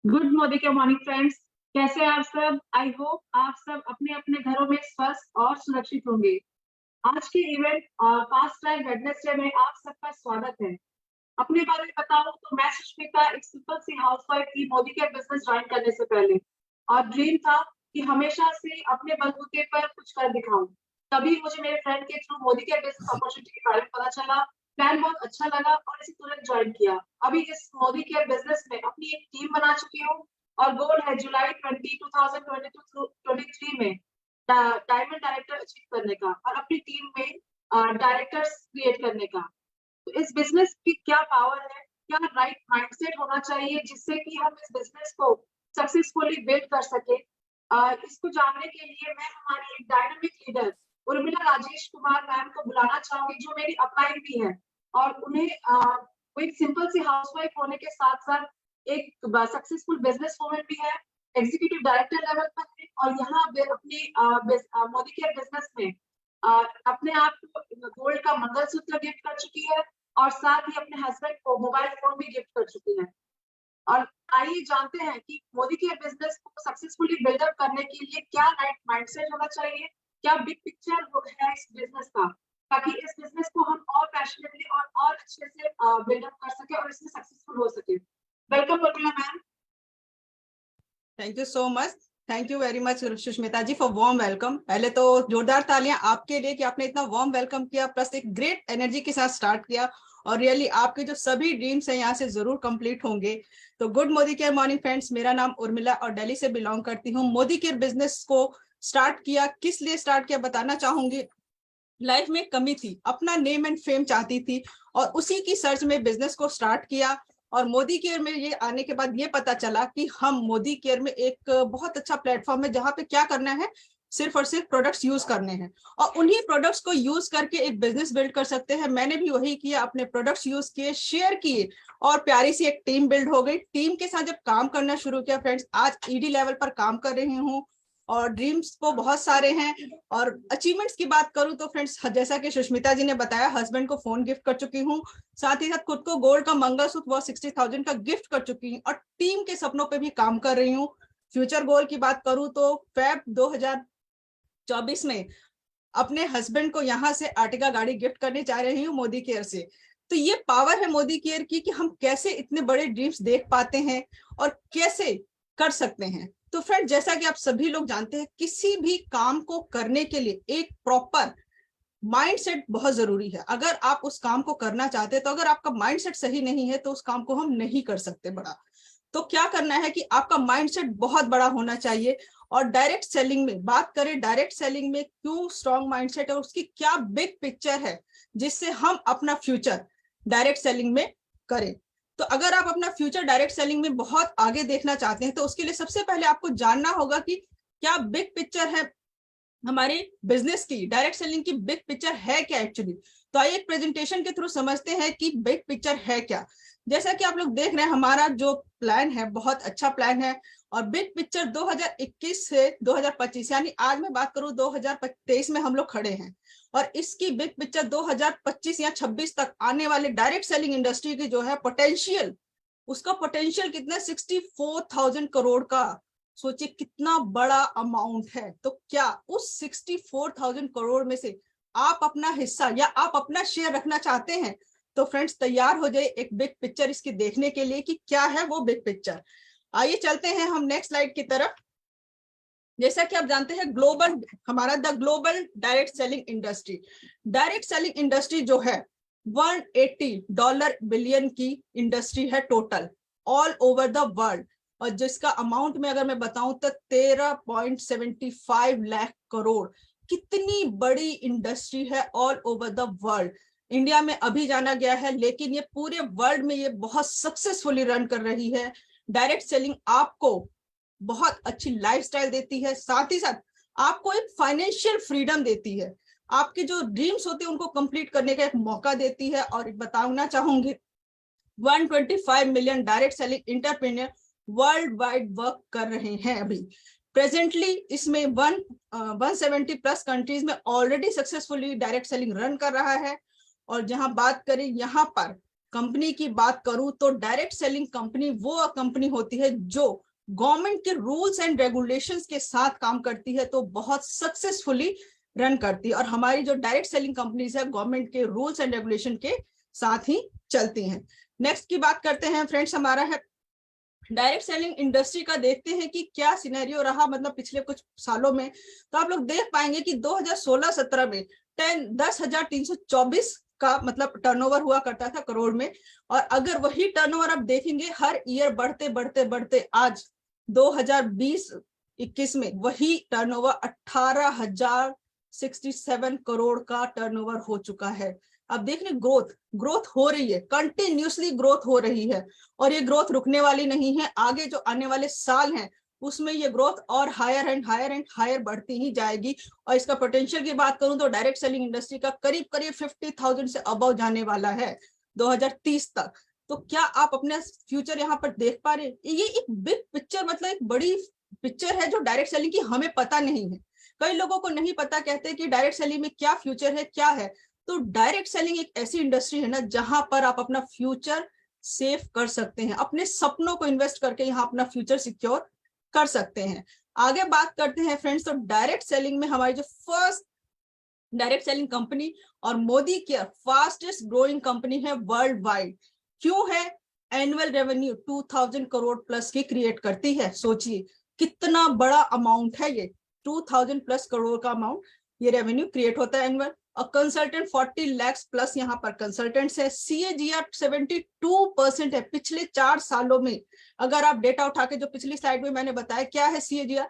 Good morning के morning friends. कैसे हैं आप सब? आई होप आप सब अपने अपने घरों में स्वस्थ और सुरक्षित होंगे। आज के इवेंट फास्ट ट्रैक वेडनेसडे में आप सबका स्वागत है। अपने बारे में बताऊं तो मैं सुष्मिता एक सिंपल सी हाउसवाइफ थी मोदी के बिजनेस ज्वाइन करने से पहले, और ड्रीम था कि हमेशा से अपने बलबूते पर कुछ कर दिखाऊं। तभी मुझे मेरे फ्रेंड के थ्रू मोदी के बिजनेस अपॉर्चुनिटी के बारे में पता चला। प्लान बहुत अच्छा लगा और इसे तुरंत ज्वाइन किया। अभी इस मोदी केयर बिजनेस में अपनी एक टीम बना चुकी हूँ और गोल है जुलाई 2023 में डायमंड डायरेक्टर अचीव करने का और अपनी टीम में डायरेक्टर्स क्रिएट करने का। तो इस बिजनेस की क्या पावर है, क्या राइट माइंडसेट होना चाहिए जिससे कि हम इस बिजनेस को सक्सेसफुली बिल्ड कर सके। इसको जानने के लिए मैं हमारी एक dynamic leader Urmila Rajesh Kumar ma'am को बुलाना चाहूंगी, जो मेरी अपलाइन भी है। और उन्हें वो एक सिंपल सी हाउसवाइफ होने के साथ साथ एक सक्सेसफुल बिजनेस वूमेन भी है, एग्जीक्यूटिव डायरेक्टर लेवल पर है, और यहाँ अपनी मोदी केयर बिजनेस में अपने आप को गोल्ड का मंगलसूत्र गिफ्ट कर चुकी है और साथ ही अपने हस्बैंड को मोबाइल फोन भी गिफ्ट कर चुकी है। और आइए जानते हैं कि मोदी के बिजनेस को सक्सेसफुली बिल्डअप करने के लिए क्या राइट माइंडसेट होना चाहिए, क्या बिग पिक्चर है इस बिजनेस का, ताकि इस बिजनेस को हम और पैशनेटली और अच्छे से बिल्डअप कर सके और इसमें सक्सेसफुल हो सके। Welcome Urmila ma'am. Thank you so much. Thank you very much Sushmita ji for warm welcome. पहले तो जोरदार तालियां आपके लिए कि आपने इतना वार्म वेलकम किया, प्लस एक ग्रेट एनर्जी के साथ स्टार्ट किया। और रियली आपके जो सभी ड्रीम्स हैं यहाँ से जरूर कंप्लीट होंगे। तो good Modi care morning friends, मेरा नाम उर्मिला और दिल्ली से बिलोंग करती हूँ। मोदी केयर बिजनेस को स्टार्ट किया, किस लिए स्टार्ट किया बताना चाहूंगी। लाइफ में कमी थी, अपना नेम एंड फेम चाहती थी और उसी की सर्च में बिजनेस को स्टार्ट किया। और मोदी केयर में ये आने के बाद ये पता चला कि हम मोदी केयर में एक बहुत अच्छा प्लेटफॉर्म है जहां पे क्या करना है, सिर्फ और सिर्फ प्रोडक्ट्स यूज करने हैं और उन्हीं प्रोडक्ट्स को यूज करके एक बिजनेस बिल्ड कर सकते हैं। मैंने भी वही किया, अपने प्रोडक्ट्स यूज किए, शेयर किए और प्यारी सी एक टीम बिल्ड हो गई। टीम के साथ जब काम करना शुरू किया फ्रेंड्स, आज ईडी लेवल पर काम कर रही हूँ और ड्रीम्स तो बहुत सारे हैं। और अचीवमेंट्स की बात करूं तो फ्रेंड्स, जैसा कि सुष्मिता जी ने बताया, हस्बैंड को फोन गिफ्ट कर चुकी हूँ, साथ ही साथ खुद को गोल्ड का मंगलसूत्र वो 60,000 का गिफ्ट कर चुकी हूँ और टीम के सपनों पे भी काम कर रही हूँ। फ्यूचर गोल की बात करूं तो फेब 2024 में अपने हस्बैंड को यहाँ से आर्टिका गाड़ी गिफ्ट करने जा रही हूँ मोदी केयर से। तो ये पावर है मोदी केयर की कि हम कैसे इतने बड़े ड्रीम्स देख पाते हैं और कैसे कर सकते हैं। तो फ्रेंड, जैसा कि आप सभी लोग जानते हैं, किसी भी काम को करने के लिए एक प्रॉपर माइंडसेट बहुत जरूरी है। अगर आप उस काम को करना चाहते हैं तो अगर आपका माइंडसेट सही नहीं है तो उस काम को हम नहीं कर सकते बड़ा। तो क्या करना है कि आपका माइंडसेट बहुत बड़ा होना चाहिए। और डायरेक्ट सेलिंग में बात करें, डायरेक्ट सेलिंग में क्यों स्ट्रॉन्ग माइंडसेट है, उसकी क्या बिग पिक्चर है जिससे हम अपना फ्यूचर डायरेक्ट सेलिंग में करें। तो अगर आप अपना फ्यूचर डायरेक्ट सेलिंग में बहुत आगे देखना चाहते हैं तो उसके लिए सबसे पहले आपको जानना होगा कि क्या बिग पिक्चर है हमारी बिजनेस की, डायरेक्ट सेलिंग की बिग पिक्चर है क्या एक्चुअली। तो आइए एक प्रेजेंटेशन के थ्रू समझते हैं कि बिग पिक्चर है क्या। जैसा कि आप लोग देख रहे हैं, हमारा जो प्लान है बहुत अच्छा प्लान है और बिग पिक्चर 2021 से 2025, यानी आज मैं बात करूं 2023 में हम लोग खड़े हैं और इसकी बिग पिक्चर 2025 या 26 तक आने वाले डायरेक्ट सेलिंग इंडस्ट्री की जो है पोटेंशियल, उसका पोटेंशियल कितना, 64,000 करोड़ का। सोचिए कितना बड़ा अमाउंट है। तो क्या उस 64,000 करोड़ में से आप अपना हिस्सा या आप अपना शेयर रखना चाहते हैं? तो फ्रेंड्स, तैयार हो जाए एक बिग पिक्चर इसकी देखने के लिए कि क्या है वो बिग पिक्चर। आइए चलते हैं हम नेक्स्ट स्लाइड की तरफ। जैसा कि आप जानते हैं, ग्लोबल हमारा the global direct selling industry, direct selling industry जो है $180 बिलियन की इंडस्ट्री है total all over the world. और जिसका अमाउंट में अगर मैं बताऊं तो 13.75 लाख करोड़। कितनी बड़ी इंडस्ट्री है all over the world. India में अभी जाना गया है लेकिन ये पूरे वर्ल्ड में ये बहुत सक्सेसफुली रन कर रही है। डायरेक्ट सेलिंग आपको बहुत अच्छी लाइफस्टाइल देती है, साथ ही साथ आपको एक फाइनेंशियल फ्रीडम देती है, आपके जो ड्रीम्स होते हैं उनको कंप्लीट करने का एक मौका देती है। और बताना चाहूंगी 125 million direct selling entrepreneur world wide work कर रहे हैं अभी प्रेजेंटली। इसमें 170 प्लस कंट्रीज में already successfully direct selling run कर रहा है। और जहां बात करें यहाँ पर कंपनी की बात करूं तो डायरेक्ट सेलिंग कंपनी वो कंपनी होती है जो गवर्नमेंट के रूल्स एंड रेगुलेशंस के साथ काम करती है, तो बहुत सक्सेसफुली रन करती है। और हमारी जो डायरेक्ट सेलिंग कंपनीज है गवर्नमेंट के रूल्स एंड रेगुलेशन के साथ ही चलती हैं। नेक्स्ट की बात करते हैं फ्रेंड्स, हमारा है डायरेक्ट सेलिंग इंडस्ट्री का। देखते हैं कि क्या सिनेरियो रहा मतलब पिछले कुछ सालों में। तो आप लोग देख पाएंगे कि 2016-17 में 10,324 का मतलब टर्नओवर हुआ करता था करोड़ में, और अगर वही टर्नओवर आप देखेंगे हर ईयर बढ़ते बढ़ते बढ़ते आज 2020-21 में वही टर्नओवर 18,067 करोड़ का टर्नओवर हो चुका है। अब देख रहे ग्रोथ हो रही है, कंटिन्यूसली ग्रोथ हो रही है, और ये ग्रोथ रुकने वाली नहीं है। आगे जो आने वाले साल हैं उसमें ये ग्रोथ और higher and higher and higher बढ़ती ही जाएगी। और इसका पोटेंशियल की बात करूं तो डायरेक्ट सेलिंग इंडस्ट्री का करीब करीब 50,000 से अबव जाने वाला है 2030 तक। तो क्या आप अपना फ्यूचर यहाँ पर देख पा रहे हैं? ये एक बिग पिक्चर, मतलब एक बड़ी पिक्चर है जो डायरेक्ट सेलिंग की हमें पता नहीं है। कई लोगों को नहीं पता, कहते हैं कि डायरेक्ट सेलिंग में क्या फ्यूचर है, क्या है। तो डायरेक्ट सेलिंग एक ऐसी इंडस्ट्री है ना जहां पर आप अपना फ्यूचर सेव कर सकते हैं, अपने सपनों को इन्वेस्ट करके यहाँ अपना फ्यूचर सिक्योर कर सकते हैं। आगे बात करते हैं फ्रेंड्स, तो डायरेक्ट सेलिंग में हमारी जो फर्स्ट डायरेक्ट सेलिंग कंपनी और Modi care fastest growing company है वर्ल्ड वाइड। क्यों है? एनुअल रेवेन्यू 2000 करोड़ प्लस की क्रिएट करती है। सोचिए कितना बड़ा अमाउंट है ये, 2000 प्लस करोड़ का अमाउंट ये रेवेन्यू क्रिएट होता है एनुअल। और कंसल्टेंट 40 लाख प्लस यहाँ पर कंसल्टेंट्स है। CAGR 72% है पिछले 4 सालों में। अगर आप डेटा उठा के जो पिछली स्लाइड में मैंने बताया क्या है CAGR,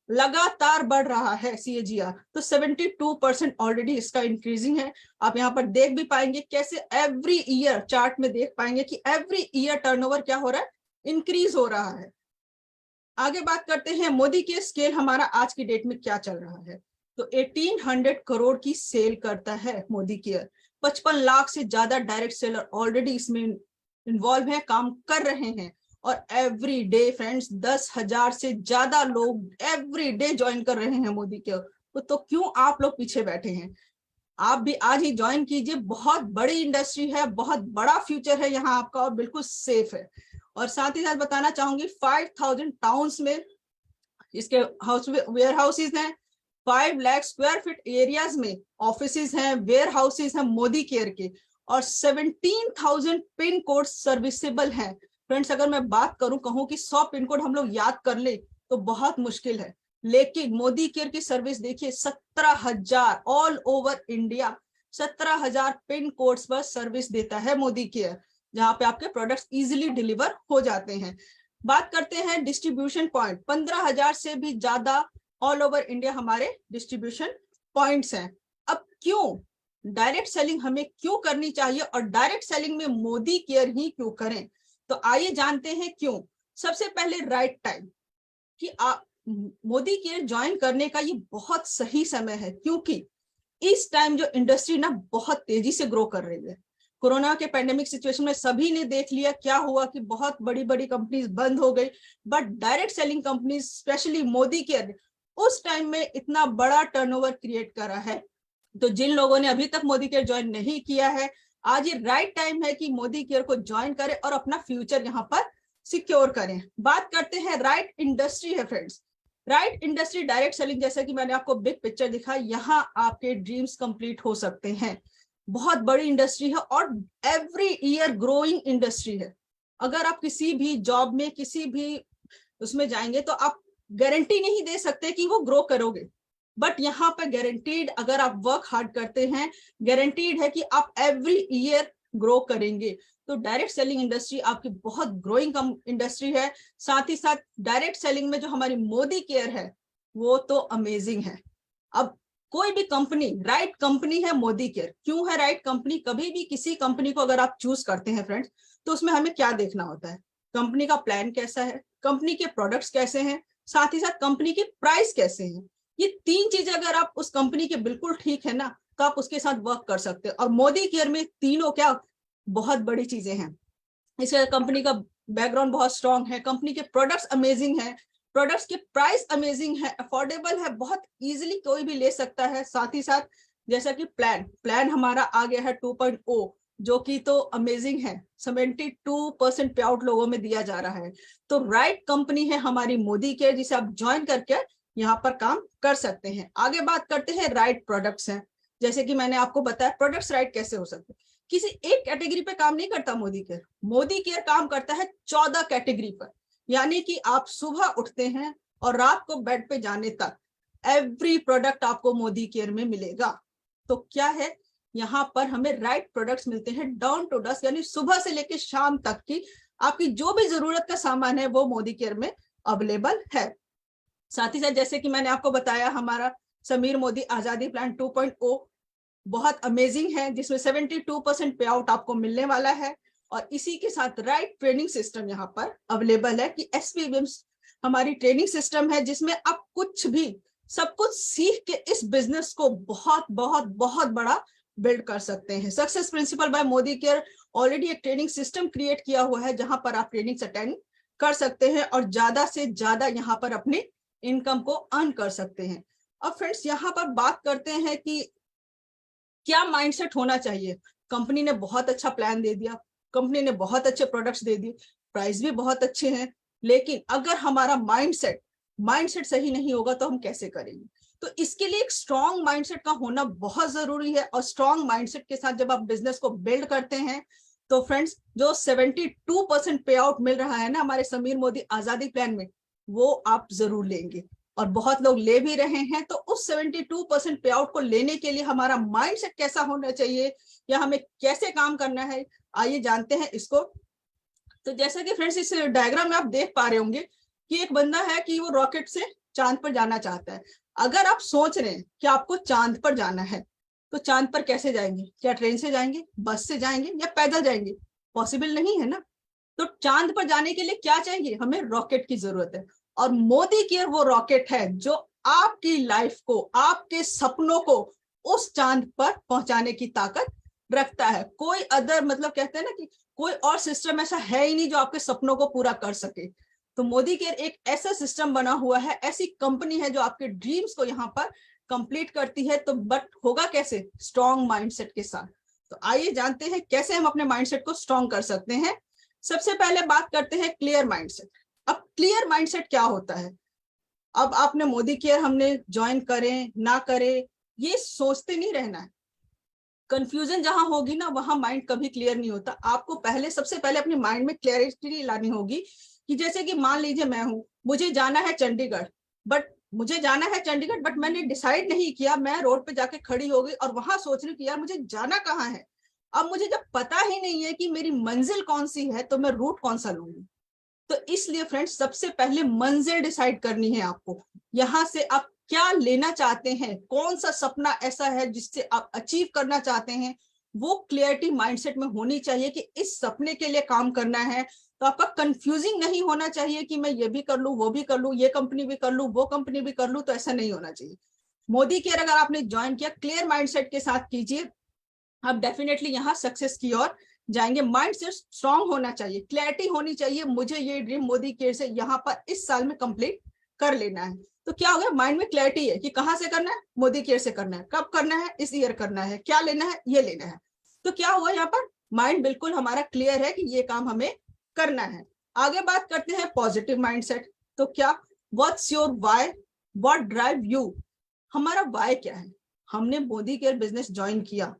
लगातार बढ़ रहा है CAGR। तो 72% ऑलरेडी इसका इंक्रीजिंग है। आप यहाँ पर देख भी पाएंगे कैसे एवरी ईयर चार्ट में देख पाएंगे कि एवरी ईयर टर्नओवर क्या हो रहा है, इंक्रीज हो रहा है। आगे बात करते हैं मोदी के स्केल हमारा आज की डेट में क्या चल रहा है। तो 1800 करोड़ की सेल करता है मोदी केयर। 55 लाख से ज्यादा डायरेक्ट सेलर ऑलरेडी इसमें इन्वॉल्व है, काम कर रहे हैं। और एवरी डे फ्रेंड्स 10,000 से ज्यादा लोग एवरी डे ज्वाइन कर रहे हैं मोदी केयर। तो क्यों आप लोग पीछे बैठे हैं? आप भी आज ही ज्वाइन कीजिए। बहुत बड़ी इंडस्ट्री है, बहुत बड़ा फ्यूचर है यहाँ आपका, और बिल्कुल सेफ है। और साथ ही साथ बताना चाहूंगी 5,000 टाउन्स में इसके वेयर हाउसेज हैं। 5 लाख स्क्वायर फीट एरियाज में ऑफिसेज हैं, वेयर हाउसेज हैं मोदी केयर के। और 17,000 पिन कोड सर्विसेबल हैं। फ्रेंड्स अगर मैं बात करूं, कहूं कि 100 पिन कोड हम लोग याद कर ले तो बहुत मुश्किल है, लेकिन मोदी केयर की सर्विस देखिए 17,000 all over India, 17,000 pin codes पर सर्विस देता है मोदी केयर, जहां पे आपके प्रोडक्ट्स इजीली डिलीवर हो जाते हैं। बात करते हैं डिस्ट्रीब्यूशन पॉइंट, 15,000 से भी ज्यादा ऑल ओवर इंडिया हमारे डिस्ट्रीब्यूशन पॉइंट्स हैं। अब क्यों डायरेक्ट सेलिंग हमें क्यों करनी चाहिए और डायरेक्ट सेलिंग में मोदी केयर ही क्यों करें? तो आइए जानते हैं क्यों। सबसे पहले राइट टाइम, कि आप मोदी केयर ज्वाइन करने का ये बहुत सही समय है, क्योंकि इस टाइम जो इंडस्ट्री ना बहुत तेजी से ग्रो कर रही है। कोरोना के पेंडेमिक सिचुएशन में सभी ने देख लिया क्या हुआ, कि बहुत बड़ी बड़ी कंपनीज बंद हो गई, but direct selling companies specially Modi care उस टाइम में इतना बड़ा टर्नओवर क्रिएट करा है। तो जिन लोगों ने अभी तक मोदी केयर ज्वाइन नहीं किया है, आज ये राइट टाइम है कि मोदी केयर को ज्वाइन करें और अपना फ्यूचर यहाँ पर सिक्योर करें। बात करते हैं राइट इंडस्ट्री है friends. Right industry direct selling, जैसा कि मैंने आपको बिग पिक्चर दिखा, यहाँ आपके ड्रीम्स कंप्लीट हो सकते हैं। बहुत बड़ी इंडस्ट्री है और एवरी ईयर ग्रोइंग इंडस्ट्री है। अगर आप किसी भी जॉब में किसी भी उसमें जाएंगे तो आप गारंटी नहीं दे सकते कि वो ग्रो करोगे, बट यहाँ पे गारंटीड, अगर आप वर्क हार्ड करते हैं, गारंटीड है कि आप एवरी ईयर ग्रो करेंगे। तो डायरेक्ट सेलिंग इंडस्ट्री आपकी बहुत ग्रोइंग इंडस्ट्री है। साथ ही साथ डायरेक्ट सेलिंग में जो हमारी मोदी केयर है वो तो अमेजिंग है। अब कोई भी कंपनी राइट कंपनी है मोदी केयर। क्यों है राइट कंपनी? कभी भी किसी कंपनी को अगर आप चूज करते हैं फ्रेंड्स, तो उसमें हमें क्या देखना होता है? कंपनी का प्लान कैसा है, कंपनी के प्रोडक्ट्स कैसे हैं, साथ ही साथ कंपनी की प्राइस कैसे है। ये 3 चीजें अगर आप उस कंपनी के बिल्कुल ठीक है ना, तो आप उसके साथ वर्क कर सकते हैं। और मोदी केयर में तीनों क्या बहुत बड़ी चीजें हैं। इसका कंपनी का बैकग्राउंड बहुत स्ट्रांग है, कंपनी के प्रोडक्ट्स अमेजिंग है, प्रोडक्ट्स के प्राइस अमेजिंग है, अफोर्डेबल है, बहुत इजीली कोई भी ले सकता है। साथ ही साथ जैसा कि प्लान हमारा आ गया है 2.0, जो कि तो अमेजिंग है। 72% पे आउट लोगों में दिया जा रहा है। तो राइट कंपनी है हमारी मोदी केयर, जिसे आप ज्वाइन करके यहाँ पर काम कर सकते हैं। आगे बात करते हैं राइट प्रोडक्ट्स हैं। जैसे कि मैंने आपको बताया प्रोडक्ट्स राइट कैसे हो सकते हैं। किसी एक कैटेगरी पे काम नहीं करता मोदी केयर। मोदी केयर काम करता है 14 कैटेगरी पर। यानी कि आप सुबह उठते हैं और रात को बेड पे जाने तक एवरी प्रोडक्ट आपको मोदी केयर में मिलेगा। तो क्या है, यहाँ पर हमें राइट प्रोडक्ट्स मिलते हैं डाउन टू डस्ट, यानी सुबह से लेकर शाम तक की आपकी जो भी जरूरत का सामान है वो मोदी केयर में अवेलेबल है। साथ ही साथ जैसे कि मैंने आपको बताया हमारा समीर मोदी आजादी प्लान 2.0 बहुत अमेजिंग है, जिसमें 72% पे आउट आपको मिलने वाला है। और इसी के साथ राइट ट्रेनिंग सिस्टम यहाँ पर अवेलेबल है कि एसपीविम्स हमारी ट्रेनिंग सिस्टम है, जिसमें आप कुछ भी सब कुछ सीख के इस बिजनेस को बहुत बहुत बहुत बड़ा बिल्ड कर सकते हैं। Success principal bye Modi care already एक ट्रेनिंग सिस्टम क्रिएट किया हुआ है, जहां पर आप ट्रेनिंग अटेंड कर सकते हैं और ज्यादा से ज्यादा यहाँ पर अपने इनकम को अर्न कर सकते हैं। अब फ्रेंड्स यहाँ पर बात करते हैं कि क्या माइंडसेट होना चाहिए। कंपनी ने बहुत अच्छा प्लान दे दिया, कंपनी ने बहुत अच्छे प्रोडक्ट्स दे दिए, प्राइस भी बहुत अच्छे हैं, लेकिन अगर हमारा माइंडसेट सही नहीं होगा तो हम कैसे करेंगे। तो इसके लिए एक स्ट्रॉन्ग माइंडसेट का होना बहुत जरूरी है। और स्ट्रॉन्ग माइंडसेट के साथ जब आप बिजनेस को बिल्ड करते हैं तो फ्रेंड्स जो 72% पे आउट मिल रहा है ना हमारे समीर मोदी आजादी प्लान में, वो आप जरूर लेंगे और बहुत लोग ले भी रहे हैं। तो उस 72% पे आउट को लेने के लिए हमारा माइंडसेट कैसा होना चाहिए या हमें कैसे काम करना है, आइए जानते हैं इसको। तो जैसा कि फ्रेंड्स इस डायग्राम में आप देख पा रहे होंगे कि एक बंदा है कि वो रॉकेट से चांद पर जाना चाहता है। अगर आप सोच रहे हैं कि आपको चांद पर जाना है तो चांद पर कैसे जाएंगे? क्या ट्रेन से जाएंगे, बस से जाएंगे या पैदल जाएंगे? पॉसिबल नहीं है ना। तो चांद पर जाने के लिए क्या चाहिए? हमें रॉकेट की जरूरत है। और मोदी केयर वो रॉकेट है जो आपकी लाइफ को, आपके सपनों को उस चांद पर पहुंचाने की ताकत रखता है। कोई अदर मतलब कहते हैं ना कि कोई और सिस्टम ऐसा है ही नहीं जो आपके सपनों को पूरा कर सके। तो मोदी केयर एक ऐसा सिस्टम बना हुआ है, ऐसी कंपनी है जो आपके ड्रीम्स को यहाँ पर कंप्लीट करती है। तो बट होगा कैसे? स्ट्रॉन्ग माइंडसेट के साथ। तो आइए जानते हैं कैसे हम अपने माइंडसेट को स्ट्रॉन्ग कर सकते हैं। सबसे पहले बात करते हैं क्लियर माइंडसेट। अब क्लियर माइंडसेट क्या होता है? अब आपने मोदी केयर हमने ज्वाइन करें ना करें ये सोचते नहीं रहना है। कंफ्यूजन जहां होगी ना वहां माइंड कभी क्लियर नहीं होता। आपको सबसे पहले अपने माइंड में क्लैरिटी लानी होगी कि जैसे कि मान लीजिए मैं हूं, मुझे जाना है चंडीगढ़, बट मैंने डिसाइड नहीं किया। मैं रोड पे जाके खड़ी हो गई और वहां सोच रही हूँ कि यार मुझे जाना कहाँ है। अब मुझे जब पता ही नहीं है कि मेरी मंजिल कौन सी है तो मैं रूट कौन सा लूंगी। तो इसलिए फ्रेंड्स सबसे पहले मंजिल डिसाइड करनी है आपको। यहां से आप क्या लेना चाहते हैं, कौन सा सपना ऐसा है जिससे आप अचीव करना चाहते हैं, वो क्लियरिटी माइंडसेट में होनी चाहिए कि इस सपने के लिए काम करना है। तो आपका कंफ्यूजिंग नहीं होना चाहिए कि मैं ये भी कर लूं, वो भी कर लूं, ये कंपनी भी कर लूं, वो कंपनी भी कर लूं। तो ऐसा नहीं होना चाहिए। मोदी केयर अगर आपने ज्वाइन किया क्लियर माइंडसेट के साथ कीजिए, आप डेफिनेटली यहाँ सक्सेस की ओर जाएंगे। माइंड सेट स्ट्रांग होना चाहिए, क्लैरिटी होनी चाहिए, मुझे ये ड्रीम मोदी केयर से यहाँ पर इस साल में कंप्लीट कर लेना है। तो क्या हो गया? माइंड में क्लैरिटी है कि कहाँ से करना है, मोदी केयर से करना है, कब करना है, इस ईयर करना है, क्या लेना है, ये लेना है। तो क्या हुआ यहाँ पर? माइंड बिल्कुल हमारा क्लियर है कि ये काम हमें करना है। आगे बात करते हैं पॉजिटिव माइंडसेट। तो क्या, what's your why, what drive you. हमारा व्हाई क्या है? हमने मोदी केयर बिजनेस ज्वाइन किया,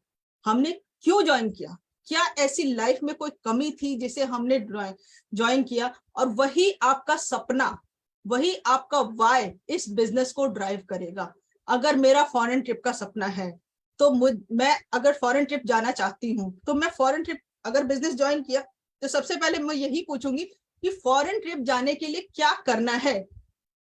हमने क्यों ज्वाइन किया? क्या ऐसी लाइफ में कोई कमी थी जिसे हमने ज्वाइन किया? और वही आपका सपना, वही आपका वाई इस बिजनेस को ड्राइव करेगा। अगर मेरा फॉरेन ट्रिप का सपना है तो मैं अगर फॉरेन ट्रिप जाना चाहती हूँ तो मैं फॉरेन ट्रिप अगर बिजनेस ज्वाइन किया तो सबसे पहले मैं यही पूछूंगी कि फॉरेन ट्रिप जाने के लिए क्या करना है।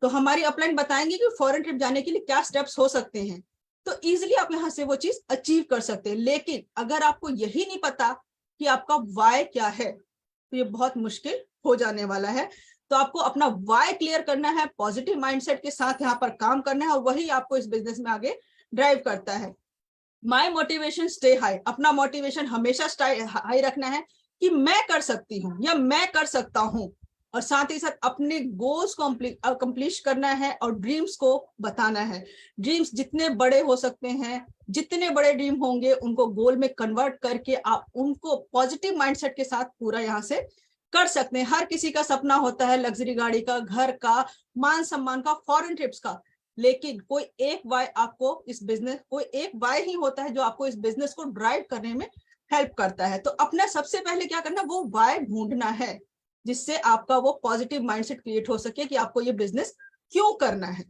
तो हमारी अपलाइन बताएंगे कि फॉरेन ट्रिप जाने के लिए क्या स्टेप्स हो सकते हैं। तो इजीली आप यहां से वो चीज अचीव कर सकते हैं। लेकिन अगर आपको यही नहीं पता कि आपका वाई क्या है तो ये बहुत मुश्किल हो जाने वाला है। तो आपको अपना वाई क्लियर करना है, पॉजिटिव माइंडसेट के साथ यहाँ पर काम करना है और वही आपको इस बिजनेस में आगे ड्राइव करता है। माई मोटिवेशन स्टे हाई, अपना मोटिवेशन हमेशा हाई रखना है कि मैं कर सकती हूँ या मैं कर सकता हूँ। और साथ ही साथ अपने गोल्स को अकम्प्लिश करना है और ड्रीम्स को बताना है। ड्रीम्स जितने बड़े हो सकते हैं, जितने बड़े ड्रीम होंगे उनको गोल में कन्वर्ट करके आप उनको पॉजिटिव माइंडसेट के साथ पूरा यहाँ से कर सकते हैं। हर किसी का सपना होता है लग्जरी गाड़ी का, घर का, मान सम्मान का, फॉरेन ट्रिप्स का, लेकिन कोई एक वाई आपको इस बिजनेस, कोई एक वाई ही होता है जो आपको इस बिजनेस को ड्राइव करने में हेल्प करता है। तो अपना सबसे पहले क्या करना, वो वाई ढूंढना है जिससे आपका वो पॉजिटिव माइंडसेट क्रिएट हो सके कि आपको ये बिजनेस क्यों करना है।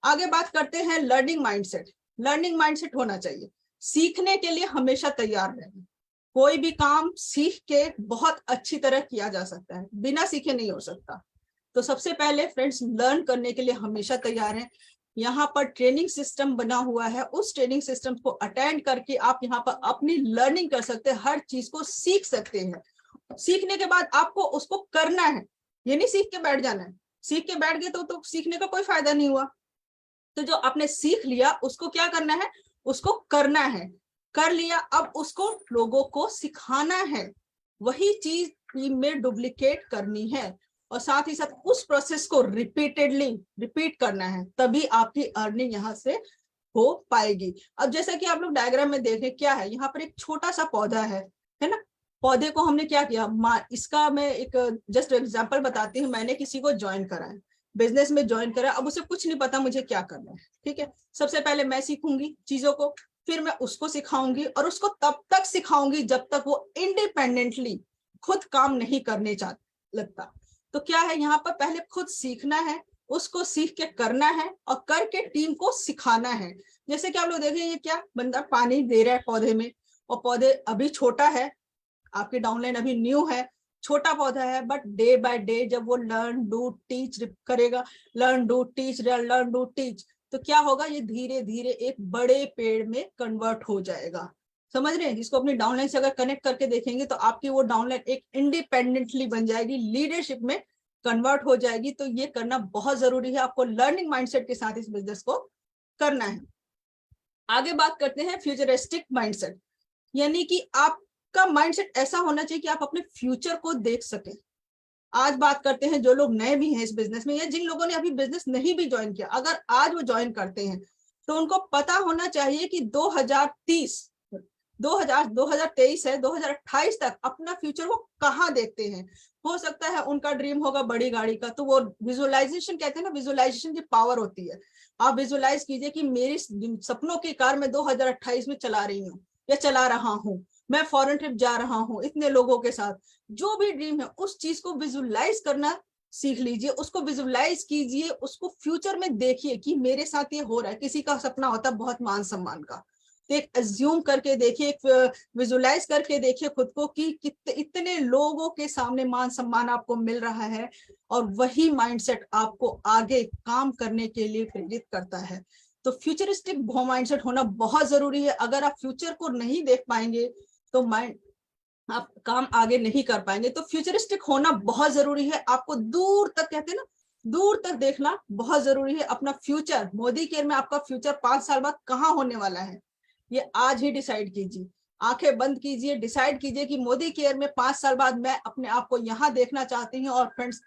आगे बात करते हैं लर्निंग माइंडसेट। लर्निंग माइंडसेट होना चाहिए, सीखने के लिए हमेशा तैयार रहना। कोई भी काम सीख के बहुत अच्छी तरह किया जा सकता है, बिना सीखे नहीं हो सकता। तो सबसे पहले फ्रेंड्स लर्न करने के लिए हमेशा तैयार हैं। यहाँ पर ट्रेनिंग सिस्टम बना हुआ है, उस ट्रेनिंग सिस्टम को अटेंड करके आप यहाँ पर अपनी लर्निंग कर सकते हैं, हर चीज को सीख सकते हैं। सीखने के बाद आपको उसको करना है, ये नहीं सीख के बैठ जाना है। सीख के बैठ गए तो सीखने का कोई फायदा नहीं हुआ। तो जो आपने सीख लिया उसको क्या करना है, उसको करना है। कर लिया, अब उसको लोगों को सिखाना है, वही चीज टीम में डुप्लीकेट करनी है और साथ ही साथ उस प्रोसेस को रिपीटेडली रिपीट करना है, तभी आपकी अर्निंग यहाँ से हो पाएगी। अब जैसा कि आप लोग डायग्राम में देखें क्या है, यहाँ पर एक छोटा सा पौधा है ना। पौधे को हमने क्या किया, इसका मैं एक जस्ट एग्जांपल बताती हूँ। मैंने किसी को ज्वाइन करा है, बिजनेस में ज्वाइन करा, अब उसे कुछ नहीं पता मुझे क्या करना है, ठीक है। सबसे पहले मैं सीखूंगी चीजों को, फिर मैं उसको सिखाऊंगी और उसको तब तक सिखाऊंगी जब तक वो इंडिपेंडेंटली खुद काम नहीं करने लगता। तो क्या है, यहाँ पर पहले खुद सीखना है, उसको सीख के करना है और करके टीम को सिखाना है। जैसे कि आप लोग देखें, ये क्या बंदा पानी दे रहा है पौधे में, और पौधे अभी छोटा है, आपकी डाउनलाइन अभी न्यू है, छोटा पौधा है, बट डे बाय डे जब वो लर्न डू टीच करेगा, learn do teach learn do teach, तो क्या होगा, ये धीरे धीरे एक बड़े पेड़ में कन्वर्ट हो जाएगा। समझ रहे हैं, इसको अपनी डाउनलाइन से अगर कनेक्ट करके देखेंगे तो आपकी वो डाउनलाइन एक इंडिपेंडेंटली बन जाएगी, लीडरशिप में कन्वर्ट हो जाएगी। तो ये करना बहुत जरूरी है, आपको लर्निंग माइंडसेट के साथ इस बिजनेस को करना है। आगे बात करते हैं फ्यूचरिस्टिक माइंडसेट, यानी कि आपका माइंडसेट ऐसा होना चाहिए कि आप अपने फ्यूचर को देख सकें। आज बात करते हैं जो लोग नए भी हैं इस बिजनेस में, या जिन लोगों ने अभी बिजनेस नहीं भी ज्वाइन किया, अगर आज वो ज्वाइन करते हैं तो उनको पता होना चाहिए कि 2023 है, 2028 तक अपना फ्यूचर वो कहाँ देखते हैं। हो सकता है उनका ड्रीम होगा बड़ी गाड़ी का, तो वो विजुअलाइजेशन कहते हैं ना, विजुअलाइजेशन की पावर होती है। आप विजुअलाइज कीजिए कि मेरी सपनों की कार मैं 2028 में चला रही हूँ या चला रहा हूँ, मैं फॉरेन ट्रिप जा रहा हूँ इतने लोगों के साथ। जो भी ड्रीम है उस चीज को विजुअलाइज करना सीख लीजिए, उसको विजुअलाइज कीजिए, उसको फ्यूचर में देखिए कि मेरे साथ ये हो रहा है। किसी का सपना होता है बहुत मान सम्मान का, तो एक अज्यूम करके देखिए, एक विजुअलाइज करके देखिए खुद को कि इतने लोगों के सामने मान सम्मान आपको मिल रहा है, और वही माइंडसेट आपको आगे काम करने के लिए प्रेरित करता है। तो फ्यूचरिस्टिक माइंडसेट होना बहुत जरूरी है। अगर आप फ्यूचर को नहीं देख पाएंगे तो आप काम आगे नहीं कर पाएंगे। तो फ्यूचरिस्टिक होना बहुत जरूरी है, आपको दूर तक, कहते हैं ना, दूर तक देखना बहुत जरूरी है। अपना फ्यूचर, मोदी केयर में आपका फ्यूचर 5 साल बाद कहाँ होने वाला है, ये आज ही डिसाइड कीजिए। आंखें बंद कीजिए, डिसाइड कीजिए कि मोदी केयर में 5 साल बाद मैं अपने आप को यहाँ देखना चाहती हूँ। और फ्रेंड्स,